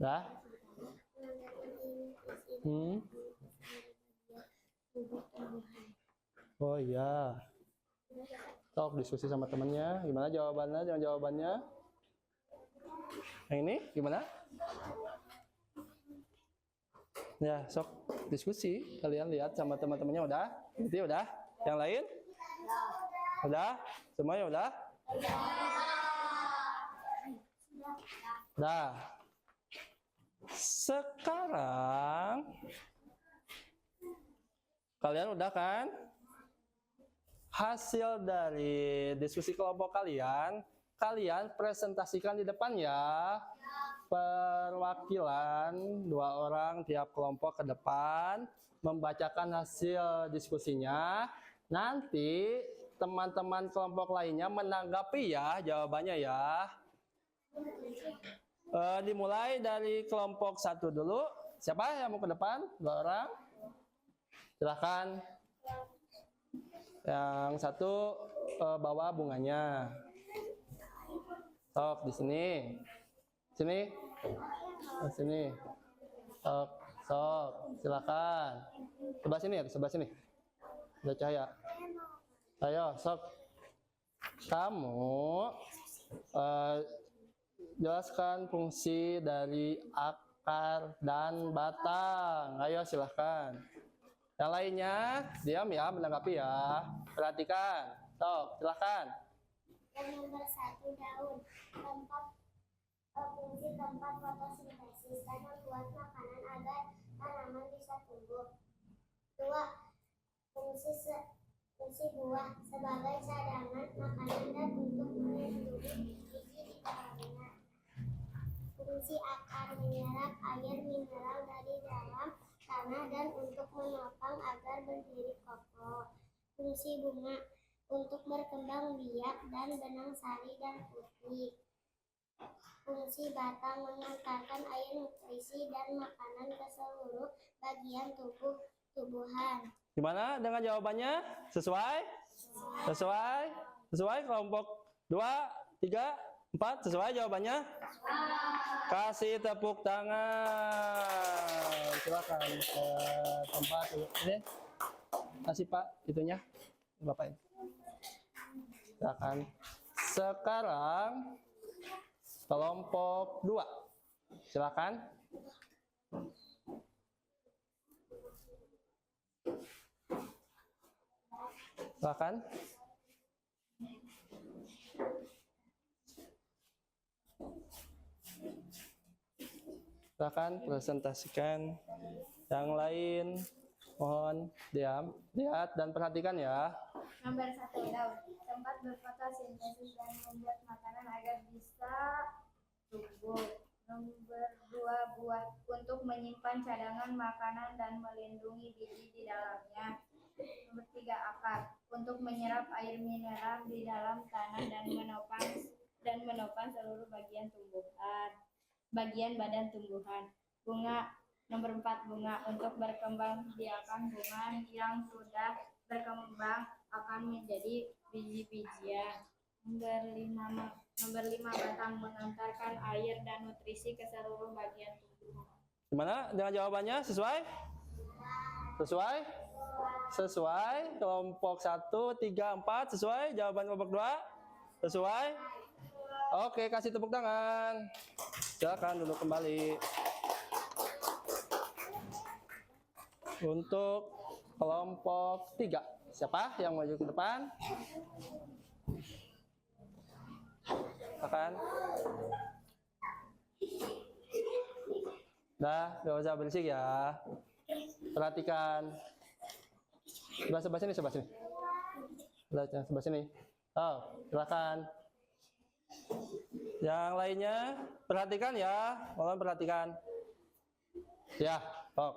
Dah? Oh iya. Sok diskusi sama temennya. Gimana jawabannya? Yang ini gimana? Ya, sok diskusi. Kalian lihat sama teman-temannya udah? Gitu udah? Yang lain? Udah? Semuanya udah? Nah, sekarang kalian udah kan? Hasil dari diskusi kelompok kalian, kalian presentasikan di depan ya. Perwakilan 2 orang tiap kelompok ke depan membacakan hasil diskusinya. Nanti teman-teman kelompok lainnya menanggapi ya jawabannya ya. Dimulai dari kelompok 1 dulu. Siapa yang mau ke depan? 2 orang. Silahkan. Yang satu bawa bunganya. Sok di sini. Sini. Sini. Sok. Silakan. Sebelah sini ya, sebelah sini. Ada cahaya. Ayo, sok. Kamu jelaskan fungsi dari akar dan batang. Ayo silahkan. Yang lainnya diam ya, menanggapi ya. Perhatikan. Sok, silahkan. Yang nomor 1, daun. Fungsi tempat fotosintesis dan membuat makanan agar tanaman bisa tumbuh. 2. Fungsi buah sebagai cadangan makanan dan untuk melindungi biji di dalamnya. Fungsi akar menyerap air mineral dari dalam tanah dan untuk menopang agar berdiri kokoh. Fungsi bunga untuk berkembang biak dan benang sari dan putih. Fungsi batang mengantarkan air nutrisi dan makanan ke seluruh bagian tubuhan. Gimana dengan jawabannya? Sesuai? Sesuai? Sesuai kelompok 2, 3, 4? Sesuai jawabannya? Kasih tepuk tangan. Silakan ke tempat ini. Kasih Pak itunya. Bapak ini. Silakan. Sekarang kelompok 2. Silakan. Silakan. Silakan presentasikan. Yang lain mohon diam, lihat dan perhatikan ya. Nomor 1, daun. Tempat berfotosintesis dan membuat makanan agar bisa tumbuh. Nomor 2, buah. Untuk menyimpan cadangan makanan dan melindungi biji di dalamnya. Nomor 3, akar. Untuk menyerap air mineral di dalam tanah dan menopang seluruh bagian badan tumbuhan. Bunga. Nomor 4, bunga. Untuk berkembang biakan bunga yang sudah berkembang akan menjadi biji-bijian. Nomor 5, batang. Mengantarkan air dan nutrisi ke seluruh bagian tubuh. Gimana dengan jawabannya? Sesuai? Sesuai? Sesuai. Kelompok 1, 3, 4. Sesuai. Jawaban kelompok 2? Sesuai? Oke, kasih tepuk tangan. Silakan duduk kembali. Untuk kelompok 3, siapa yang maju ke depan? Silakan. Dah, gak usah berisik ya. Perhatikan. Sebelah sini, sebelah sini. Sebelah sini. Oh, silakan. Yang lainnya perhatikan ya, mohon perhatikan. Ya, Tok.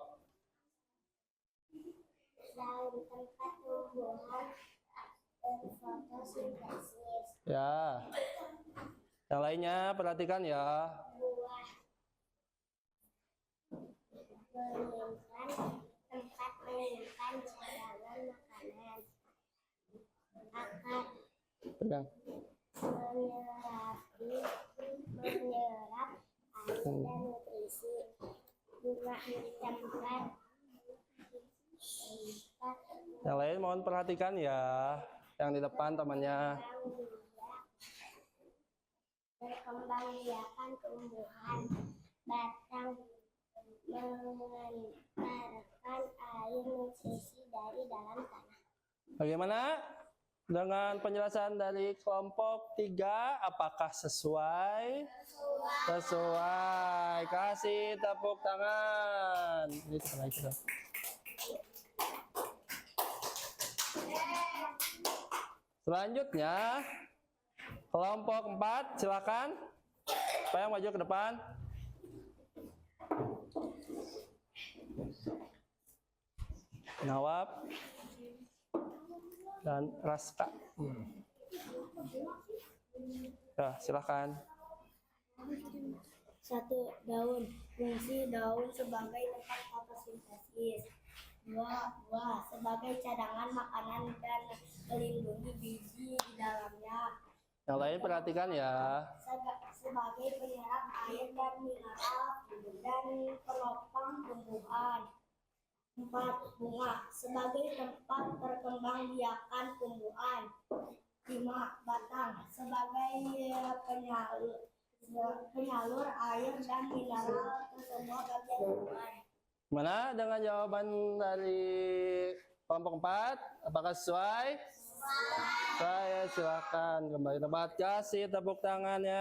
Daun. Tempat tumbuhan berfotosintesis. Ya. Yang lainnya perhatikan ya. Buah. Tempat menyimpan cadangan makanan. Akar. Pegang. Menyerap air dan nutrisi. Bunga tempat. Yang lain mohon perhatikan ya. Yang di depan temannya. Berkembang biakan tumbuhan. Batang. mengantarkan air nutrisi dari dalam tanah. Bagaimana dengan penjelasan dari kelompok 3? Apakah sesuai? Sesuai. Kasih tepuk tangan. Ini tekan lagi, Dok. Selanjutnya kelompok 4, silakan. Siapa yang maju ke depan? Nawab dan Raska. Ya, silakan. 1. Daun. Fungsi daun sebagai tempat fotosintesis. 2. Buah sebagai cadangan makanan dan melindungi biji di dalamnya. Yang lain perhatikan ya. Sebagai penyerap air dan mineral dan penopang tumbuhan. 4. Bunga sebagai tempat perkembangbiakan tumbuhan. 5. Batang sebagai penyalur air dan mineral ke semua bagian tumbuhan. Mana dengan jawaban dari kelompok 4? Apakah sesuai? Saya silakan kembali tempat, kasih tepuk tangannya.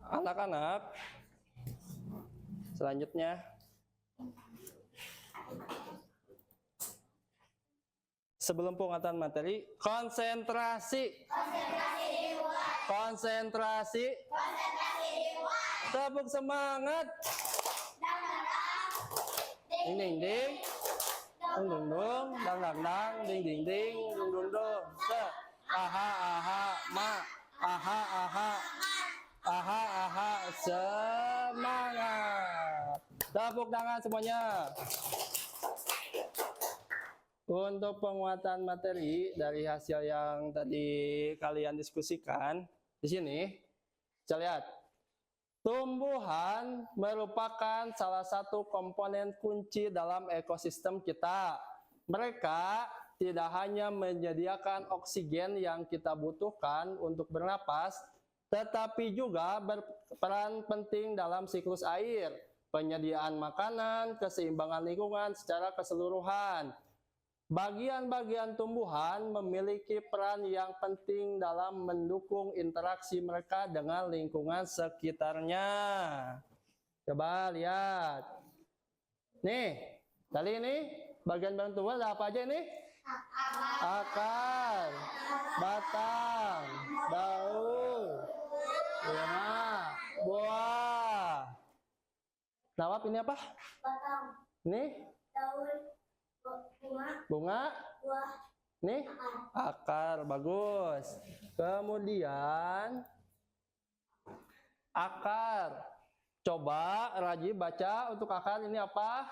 Anak-anak, selanjutnya sebelum pengetahuan materi, konsentrasi. Konsentrasi. Tepuk semangat. Ding ding ding. Dung dung dung. Dang dang dang. Ding ding ding. Dung dung dung. Se. Aha aha ma. Aha aha. Aha aha. Semangat. Tepuk tangan semuanya. Untuk penguatan materi dari hasil yang tadi kalian diskusikan di sini, kita lihat tumbuhan merupakan salah satu komponen kunci dalam ekosistem kita. Mereka tidak hanya menyediakan oksigen yang kita butuhkan untuk bernapas, tetapi juga berperan penting dalam siklus air, penyediaan makanan, keseimbangan lingkungan secara keseluruhan. Bagian-bagian tumbuhan memiliki peran yang penting dalam mendukung interaksi mereka dengan lingkungan sekitarnya. Coba lihat. Nih, tadi ini bagian-bagian tumbuhan ada apa aja ini? Akar, batang, daun, buah. Nawab ini apa? Batang, Ini daun, bunga. buah, Nih, akar, bagus. Kemudian akar. Coba Raji baca untuk akar ini apa?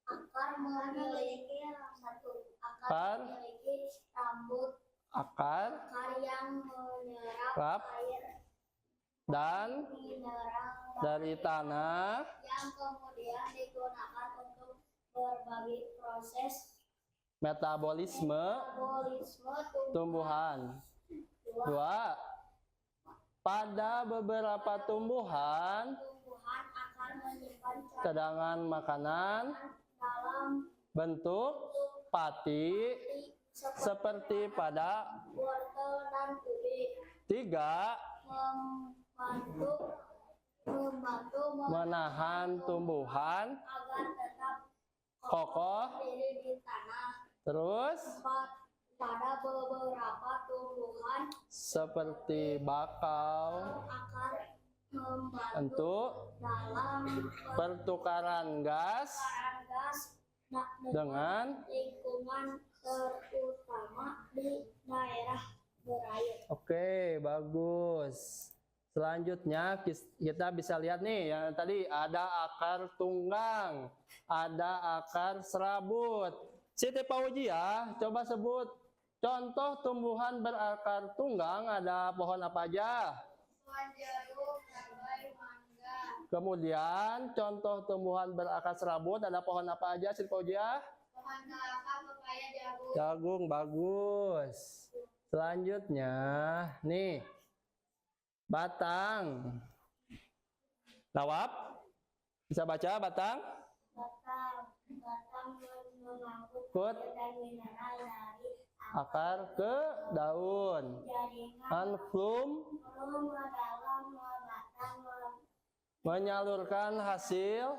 akar memiliki satu. Akar. Memiliki rambut. Akar Akar yang menyerap Rap. air dan mineral dari tanah. yang kemudian digunakan untuk berbagai proses Metabolisme metabolisme tumbuhan. 2. Pada beberapa tumbuhan, Tumbuhan akan menyimpan cadangan makanan dalam bentuk pati seperti pada wortel dan ubi. 3. Membantu Menahan tumbuhan agar tetap kokoh. berdiri di tanah. Terus Pada beberapa tumbuhan seperti bakau akan membantu untuk dalam pertukaran gas pertukaran gas dengan lingkungan terutama di daerah berair. Oke, bagus. Selanjutnya kita bisa lihat nih yang tadi ada akar tunggang, ada akar serabut. Siti Pauji ya, coba sebut contoh tumbuhan berakar tunggang, ada pohon apa aja? Pohon jeruk, cabai, mangga. Kemudian contoh tumbuhan berakar serabut, ada pohon apa aja Siti Pauji ya? Pohon kelapa, pepaya, jagung. Jagung, bagus. Selanjutnya, nih, batang. Nawab, bisa baca batang? Batang mengangkut Kut, dan mineral dari akar ke daun. jaringan Anflum, dalam batang menyalurkan hasil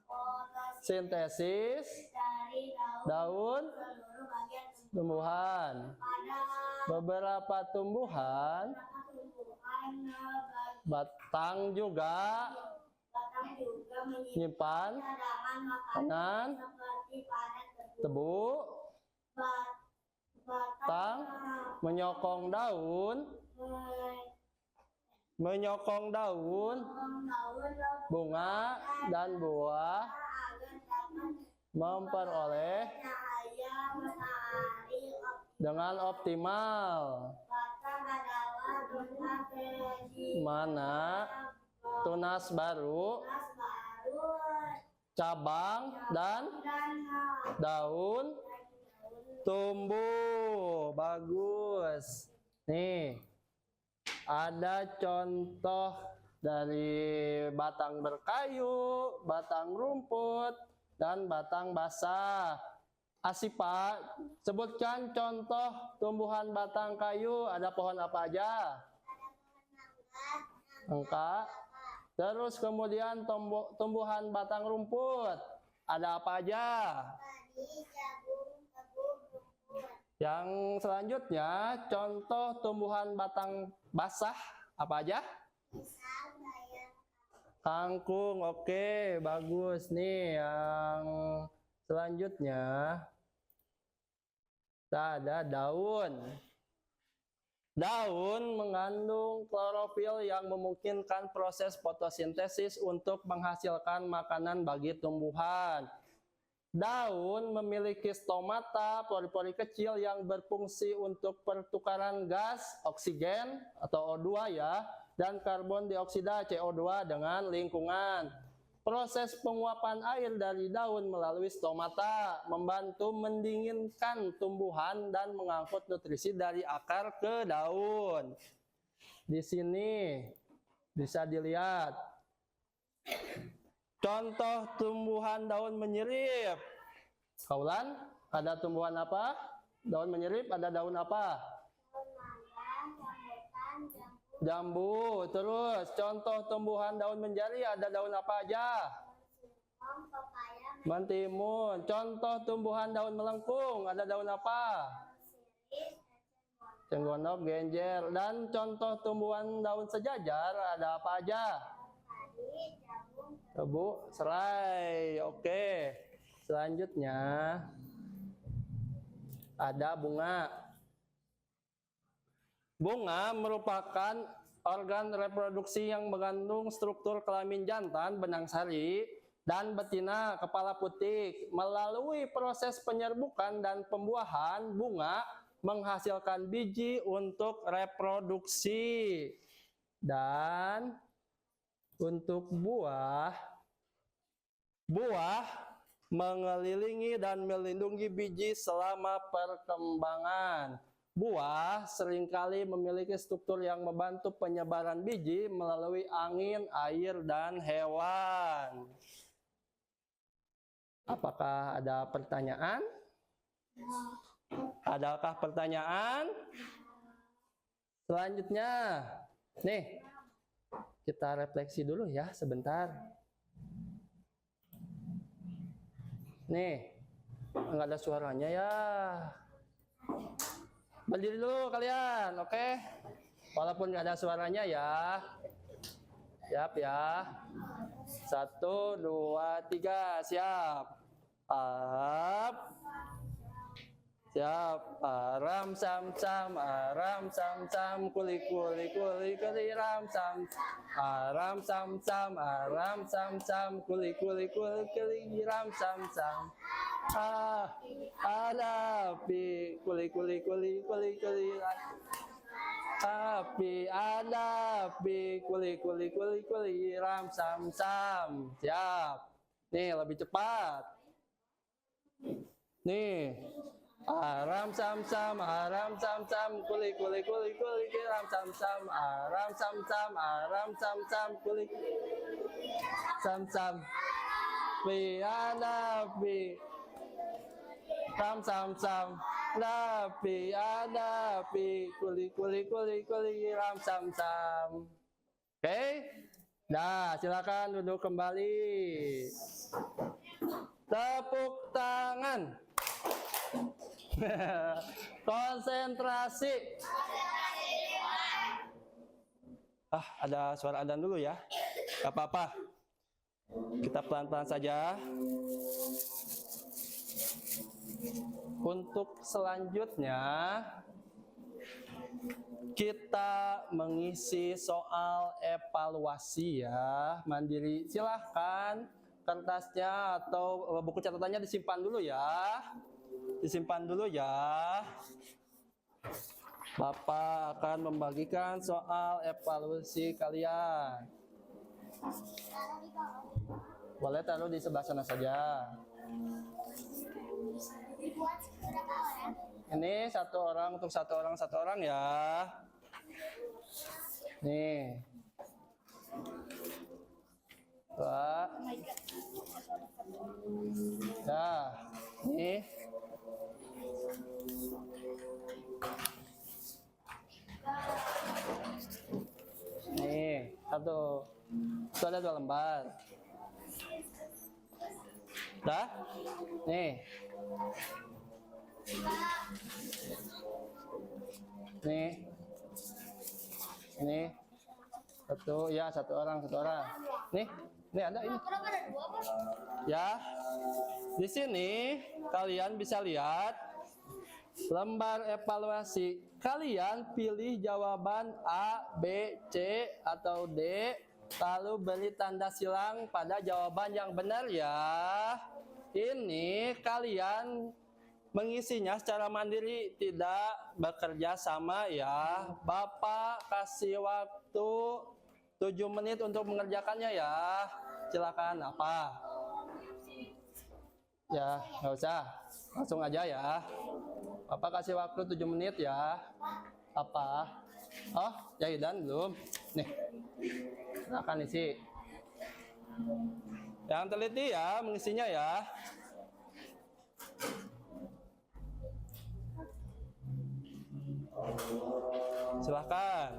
fotosintesis sintesis dari daun daun seluruh bagian tumbuhan. pada Beberapa tumbuhan, tumbuhan batang juga batang juga menyimpan cadangan makanan seperti padat tebu, batang menyokong daun, bunga dan buah, memperoleh cahaya matahari. dengan optimal. Batang adalah tunas Mana tunas baru, cabang dan daun tumbuh. Bagus. Nih, ada contoh dari batang berkayu, batang rumput, dan batang basah. Asipa, sebutkan contoh tumbuhan batang kayu. Ada pohon apa aja? Angka. Terus kemudian tumbuhan batang rumput. Ada apa aja? Yang selanjutnya, contoh tumbuhan batang basah. Apa aja? Kangkung. Oke, bagus. Nih yang selanjutnya, ada daun. Daun mengandung klorofil yang memungkinkan proses fotosintesis untuk menghasilkan makanan bagi tumbuhan. Daun memiliki stomata, pori-pori kecil yang berfungsi untuk pertukaran gas, oksigen atau O2 ya, dan karbon dioksida CO2 dengan lingkungan. Proses penguapan air dari daun melalui stomata membantu mendinginkan tumbuhan dan mengangkut nutrisi dari akar ke daun. Di sini bisa dilihat contoh tumbuhan daun menyirip. Kaulan, ada tumbuhan apa? Daun menyirip, ada daun apa? Jambu. Terus contoh tumbuhan daun menjari, ada daun apa aja? Mentimun. Contoh tumbuhan daun melengkung, ada daun apa? Cenggonok, genjer. Dan contoh tumbuhan daun sejajar, ada apa aja? Tebu, serai. Oke. Selanjutnya ada bunga. Bunga merupakan organ reproduksi yang mengandung struktur kelamin jantan, benang sari, dan betina, kepala putih. Melalui proses penyerbukan dan pembuahan, bunga menghasilkan biji untuk reproduksi. Dan untuk buah mengelilingi dan melindungi biji selama perkembangan. Buah seringkali memiliki struktur yang membantu penyebaran biji melalui angin, air, dan hewan. Apakah ada pertanyaan? Adakah pertanyaan? Selanjutnya, nih, kita refleksi dulu ya sebentar. Nih, nggak ada suaranya ya. Berdiri dulu kalian, oke? Walaupun nggak ada suaranya ya. Siap ya. 1, 2, 3, siap. Up. Siap. Aram sam sam, aram sam sam, kuli kuli kuli kuli ram sam. Aram sam sam, aram sam sam, kuli kuli kuli kuli ram sam sam. Ada api, kuli kuli kuli kuli kuli. Api, ada api, kuli kuli kuli kuli ram sam sam. Siap. Nih lebih cepat. Nih. Aram sam sam, aram sam sam, kuli kuli kuli kuli, ram sam sam, aram sam sam, aram sam sam, kuli sam sam. Pi ana pi, ram sam sam, la pi ana pi, kuli kuli kuli kuli, ram sam sam. Oke, nah silakan duduk kembali. Tepuk tangan. Konsentrasi. Ada suara adzan dulu ya. Gak apa-apa. Kita pelan-pelan saja. Untuk selanjutnya kita mengisi soal evaluasi ya. Mandiri. Silahkan kertasnya atau buku catatannya disimpan dulu ya. Disimpan dulu ya. Bapak akan membagikan soal evaluasi kalian. Boleh taruh di sebelah sana saja. Ini satu orang untuk satu orang ya. Nih. Dua. Ya, nih. Nih, satu. Itu ada 2 lembar. Dah? Nih. Nih. Ini. Satu, ya satu orang. Nih ada ini. Ya. Di sini kalian bisa lihat lembar evaluasi. Kalian pilih jawaban A, B, C atau D, lalu beri tanda silang pada jawaban yang benar ya. Ini kalian mengisinya secara mandiri, tidak bekerja sama ya. Bapak kasih waktu 7 menit untuk mengerjakannya ya. Silakan apa? Ya, nggak usah. Langsung aja ya. Bapak kasih waktu 7 menit ya. Apa? Oh, jahitan belum? Nih. Silakan isi. Yang teliti ya mengisinya ya. Silakan.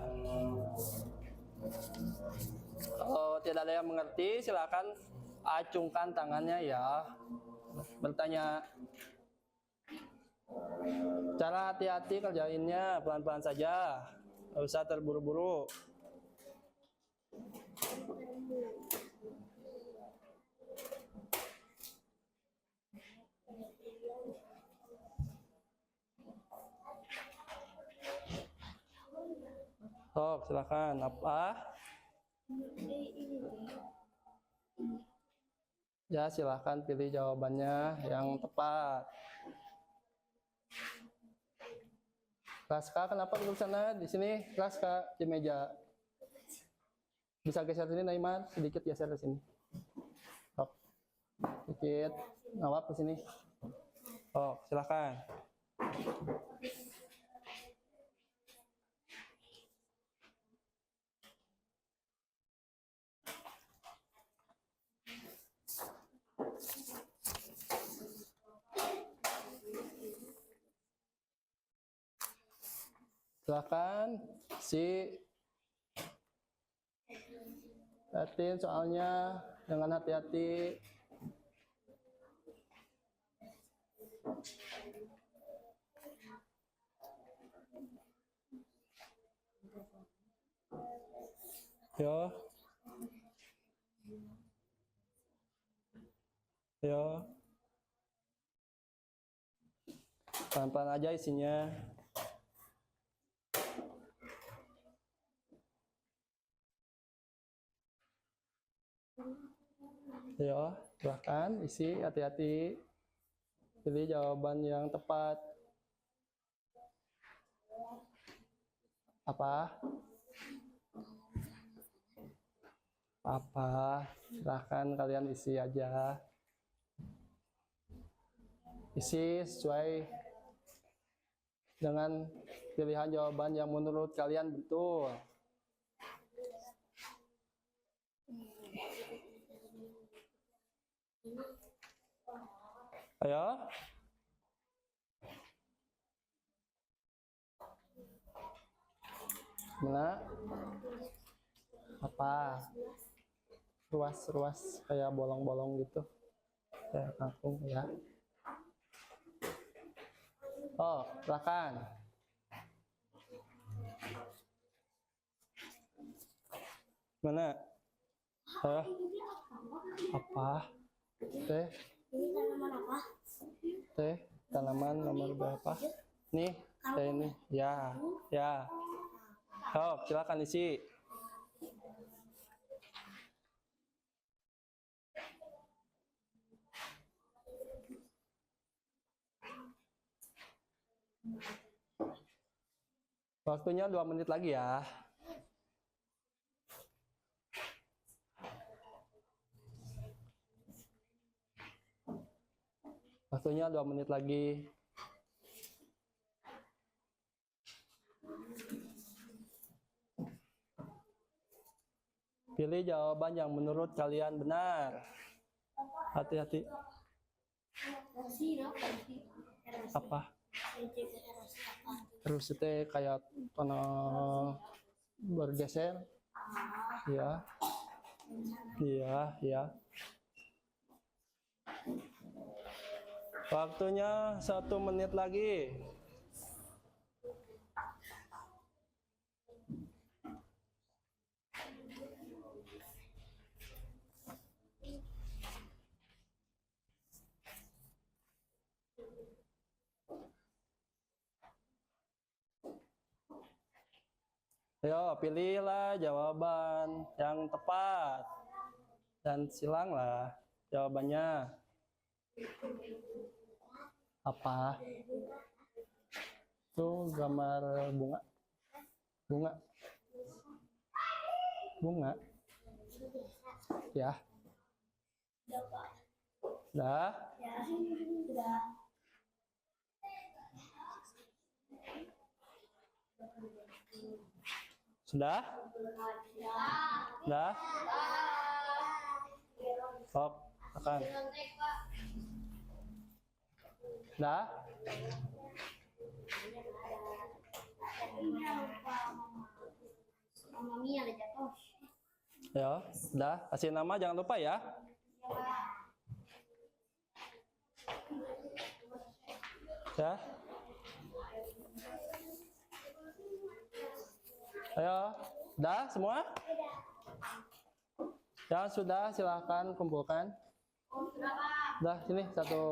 Kalau tidak ada yang mengerti, silakan acungkan tangannya ya. Bertanya. Cara hati-hati kerjainnya, pelan-pelan saja. Nggak usah terburu-buru. Oh, silakan. Apa? Ya, silakan pilih jawabannya yang tepat. Raska, kenapa duduk sana? Di sini, Raska, di meja. Bisa geser sini, Naiman. Sedikit geser ke sini. Oh, sedikit. Nawab ke sini. Oh, silakan. Silakan lihatin soalnya dengan hati-hati. Yo. Pelan-pelan aja isinya. Yo, silahkan isi, hati-hati. Pilih jawaban yang tepat. Apa? Silahkan kalian isi aja. Isi sesuai dengan pilihan jawaban yang menurut kalian betul. Ayo. Mana? Apa? Ruas-ruas kayak bolong-bolong gitu. Kayak kangkung ya. Oh, silakan. Mana? Apa? Teh? Ini tanaman apa? Teh, tanaman nomor berapa? Nih, teh ini. Ya, ya. Oh, silakan isi. Waktunya 2 menit lagi ya. Waktunya 2 menit lagi. Pilih jawaban yang menurut kalian benar. Hati-hati. Apa? Terus itu kayak tanah bergeser. Ya. Iya, ya. Waktunya 1 menit lagi. Ayo, pilihlah jawaban yang tepat. Dan silanglah jawabannya. Apa? Itu gambar bunga. Bunga. Bunga. Ya. Dah. Sudah? Sudah? Stop. Akan. Sudah? Ya, sudah. Kasih nama, jangan lupa ya. Ya. Ayo, sudah semua? Yang sudah silahkan kumpulkan. Sudah, sini satu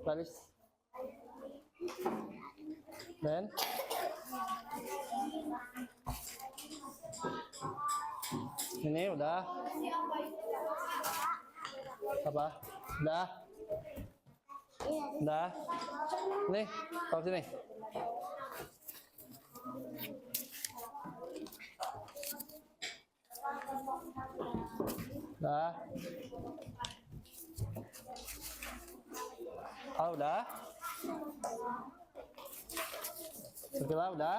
baris. Dan ini udah. Apa? Udah. Udah. Nih, taruh sini. Udah. Oh, udah. Sekilas udah.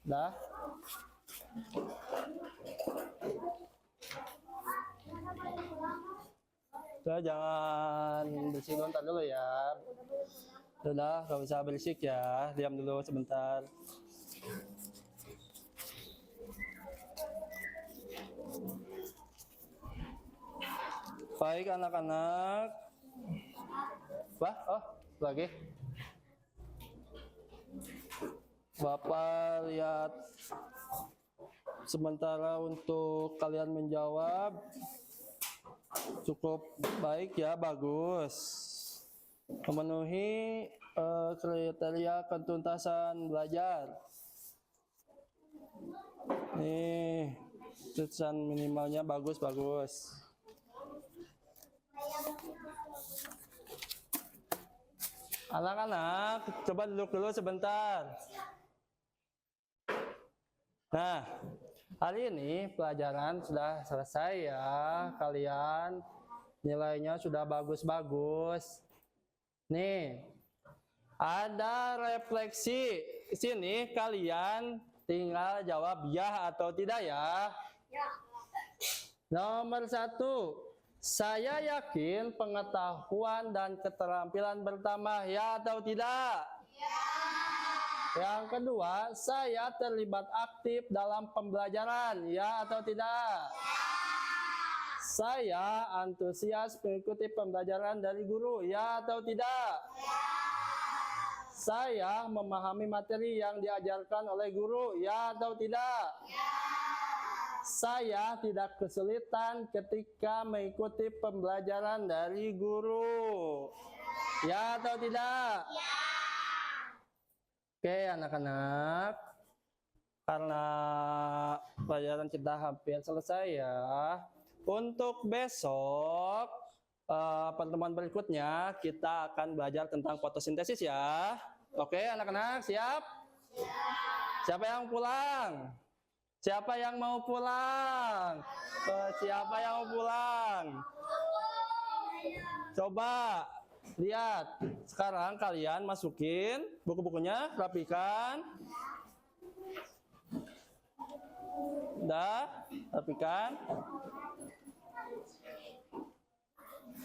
Udah. Udah, jangan berisik nonton dulu ya. Udah, gak usah berisik ya. Diam dulu sebentar. Baik anak-anak. Wah, oh, lagi. Bapak lihat sementara untuk kalian menjawab cukup baik ya, bagus. Memenuhi kriteria ketuntasan belajar. Nih, tuntutan minimalnya bagus-bagus. Anak-anak, coba duduk dulu sebentar. Nah, hari ini pelajaran sudah selesai ya. Kalian nilainya sudah bagus-bagus. Nih, ada refleksi sini kalian tinggal jawab ya atau tidak ya. Nomor 1, saya yakin pengetahuan dan keterampilan bertambah, ya atau tidak? Yang kedua, saya terlibat aktif dalam pembelajaran, ya atau tidak? Saya antusias mengikuti pembelajaran dari guru, ya atau tidak? Saya memahami materi yang diajarkan oleh guru, ya atau tidak? Saya tidak kesulitan ketika mengikuti pembelajaran dari guru, ya atau tidak? Oke anak-anak, karena pelajaran kita hampir selesai ya. Untuk besok pertemuan berikutnya kita akan belajar tentang fotosintesis ya. Oke anak-anak, siap? Siapa yang pulang? Siapa yang mau pulang? Siapa yang mau pulang? Coba lihat. Sekarang kalian masukin buku-bukunya, rapikan. Udah, rapikan.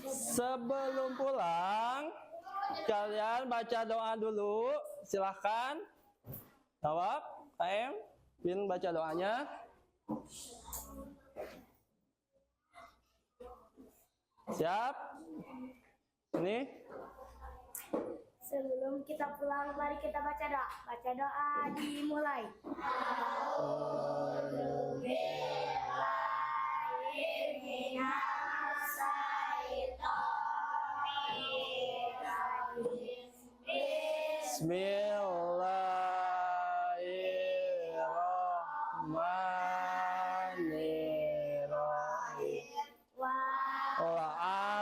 Sebelum pulang, kalian baca doa dulu. Silahkan. Jawab, KM. Bin baca doanya. Siap? Ini. Sebelum kita pulang, mari kita baca doa. Baca doa dimulai. Bismillahirrahmanirrahim. Wa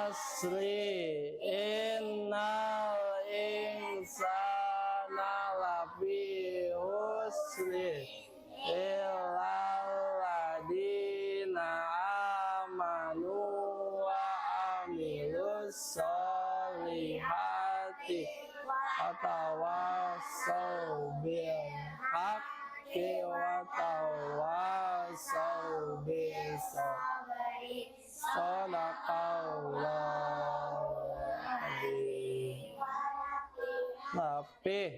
asri innal insana lafi husri illal ladina amanu wa amilus solihati watawasau bil haqqi watawasau bis sabri. Sadaqallahu adzim. Tapi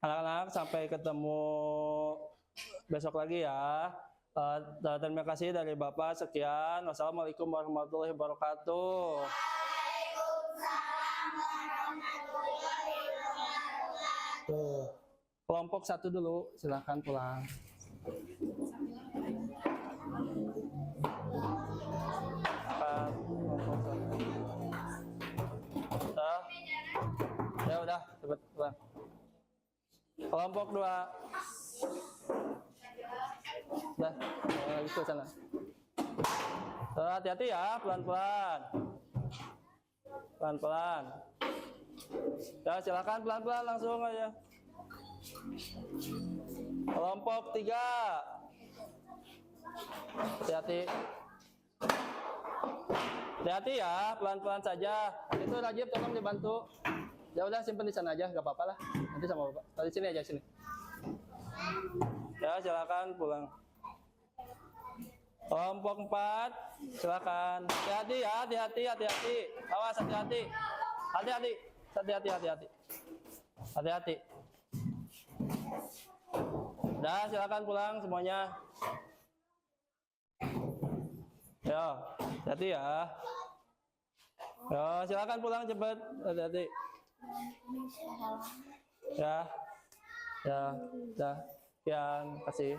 anak-anak sampai ketemu besok lagi ya. Terima kasih dari Bapak. Sekian. Wassalamualaikum warahmatullahi wabarakatuh. Tuh. Kelompok 1 dulu, silahkan pulang. Ya udah, cepet pulang. Kelompok 2. Udah, lagi ke sana. Hati-hati ya, pelan-pelan. Pelan-pelan. Ya, silakan pelan-pelan langsung aja. Kelompok 3. Hati-hati. Hati-hati ya, pelan-pelan saja. Itu Rajib tolong dibantu. Ya udah simpen di sana aja, gak apa-apa lah. Nanti sama Bapak. Di sini aja sini. Ya, silakan pulang. Kelompok 4, silakan. Hati-hati ya, hati-hati. Awas, hati-hati. Hati-hati. Hati-hati. Udah, silakan pulang semuanya. Ya, hati-hati ya. Ya, silakan pulang cepet. Hati-hati. Ya. Sekian, kasih.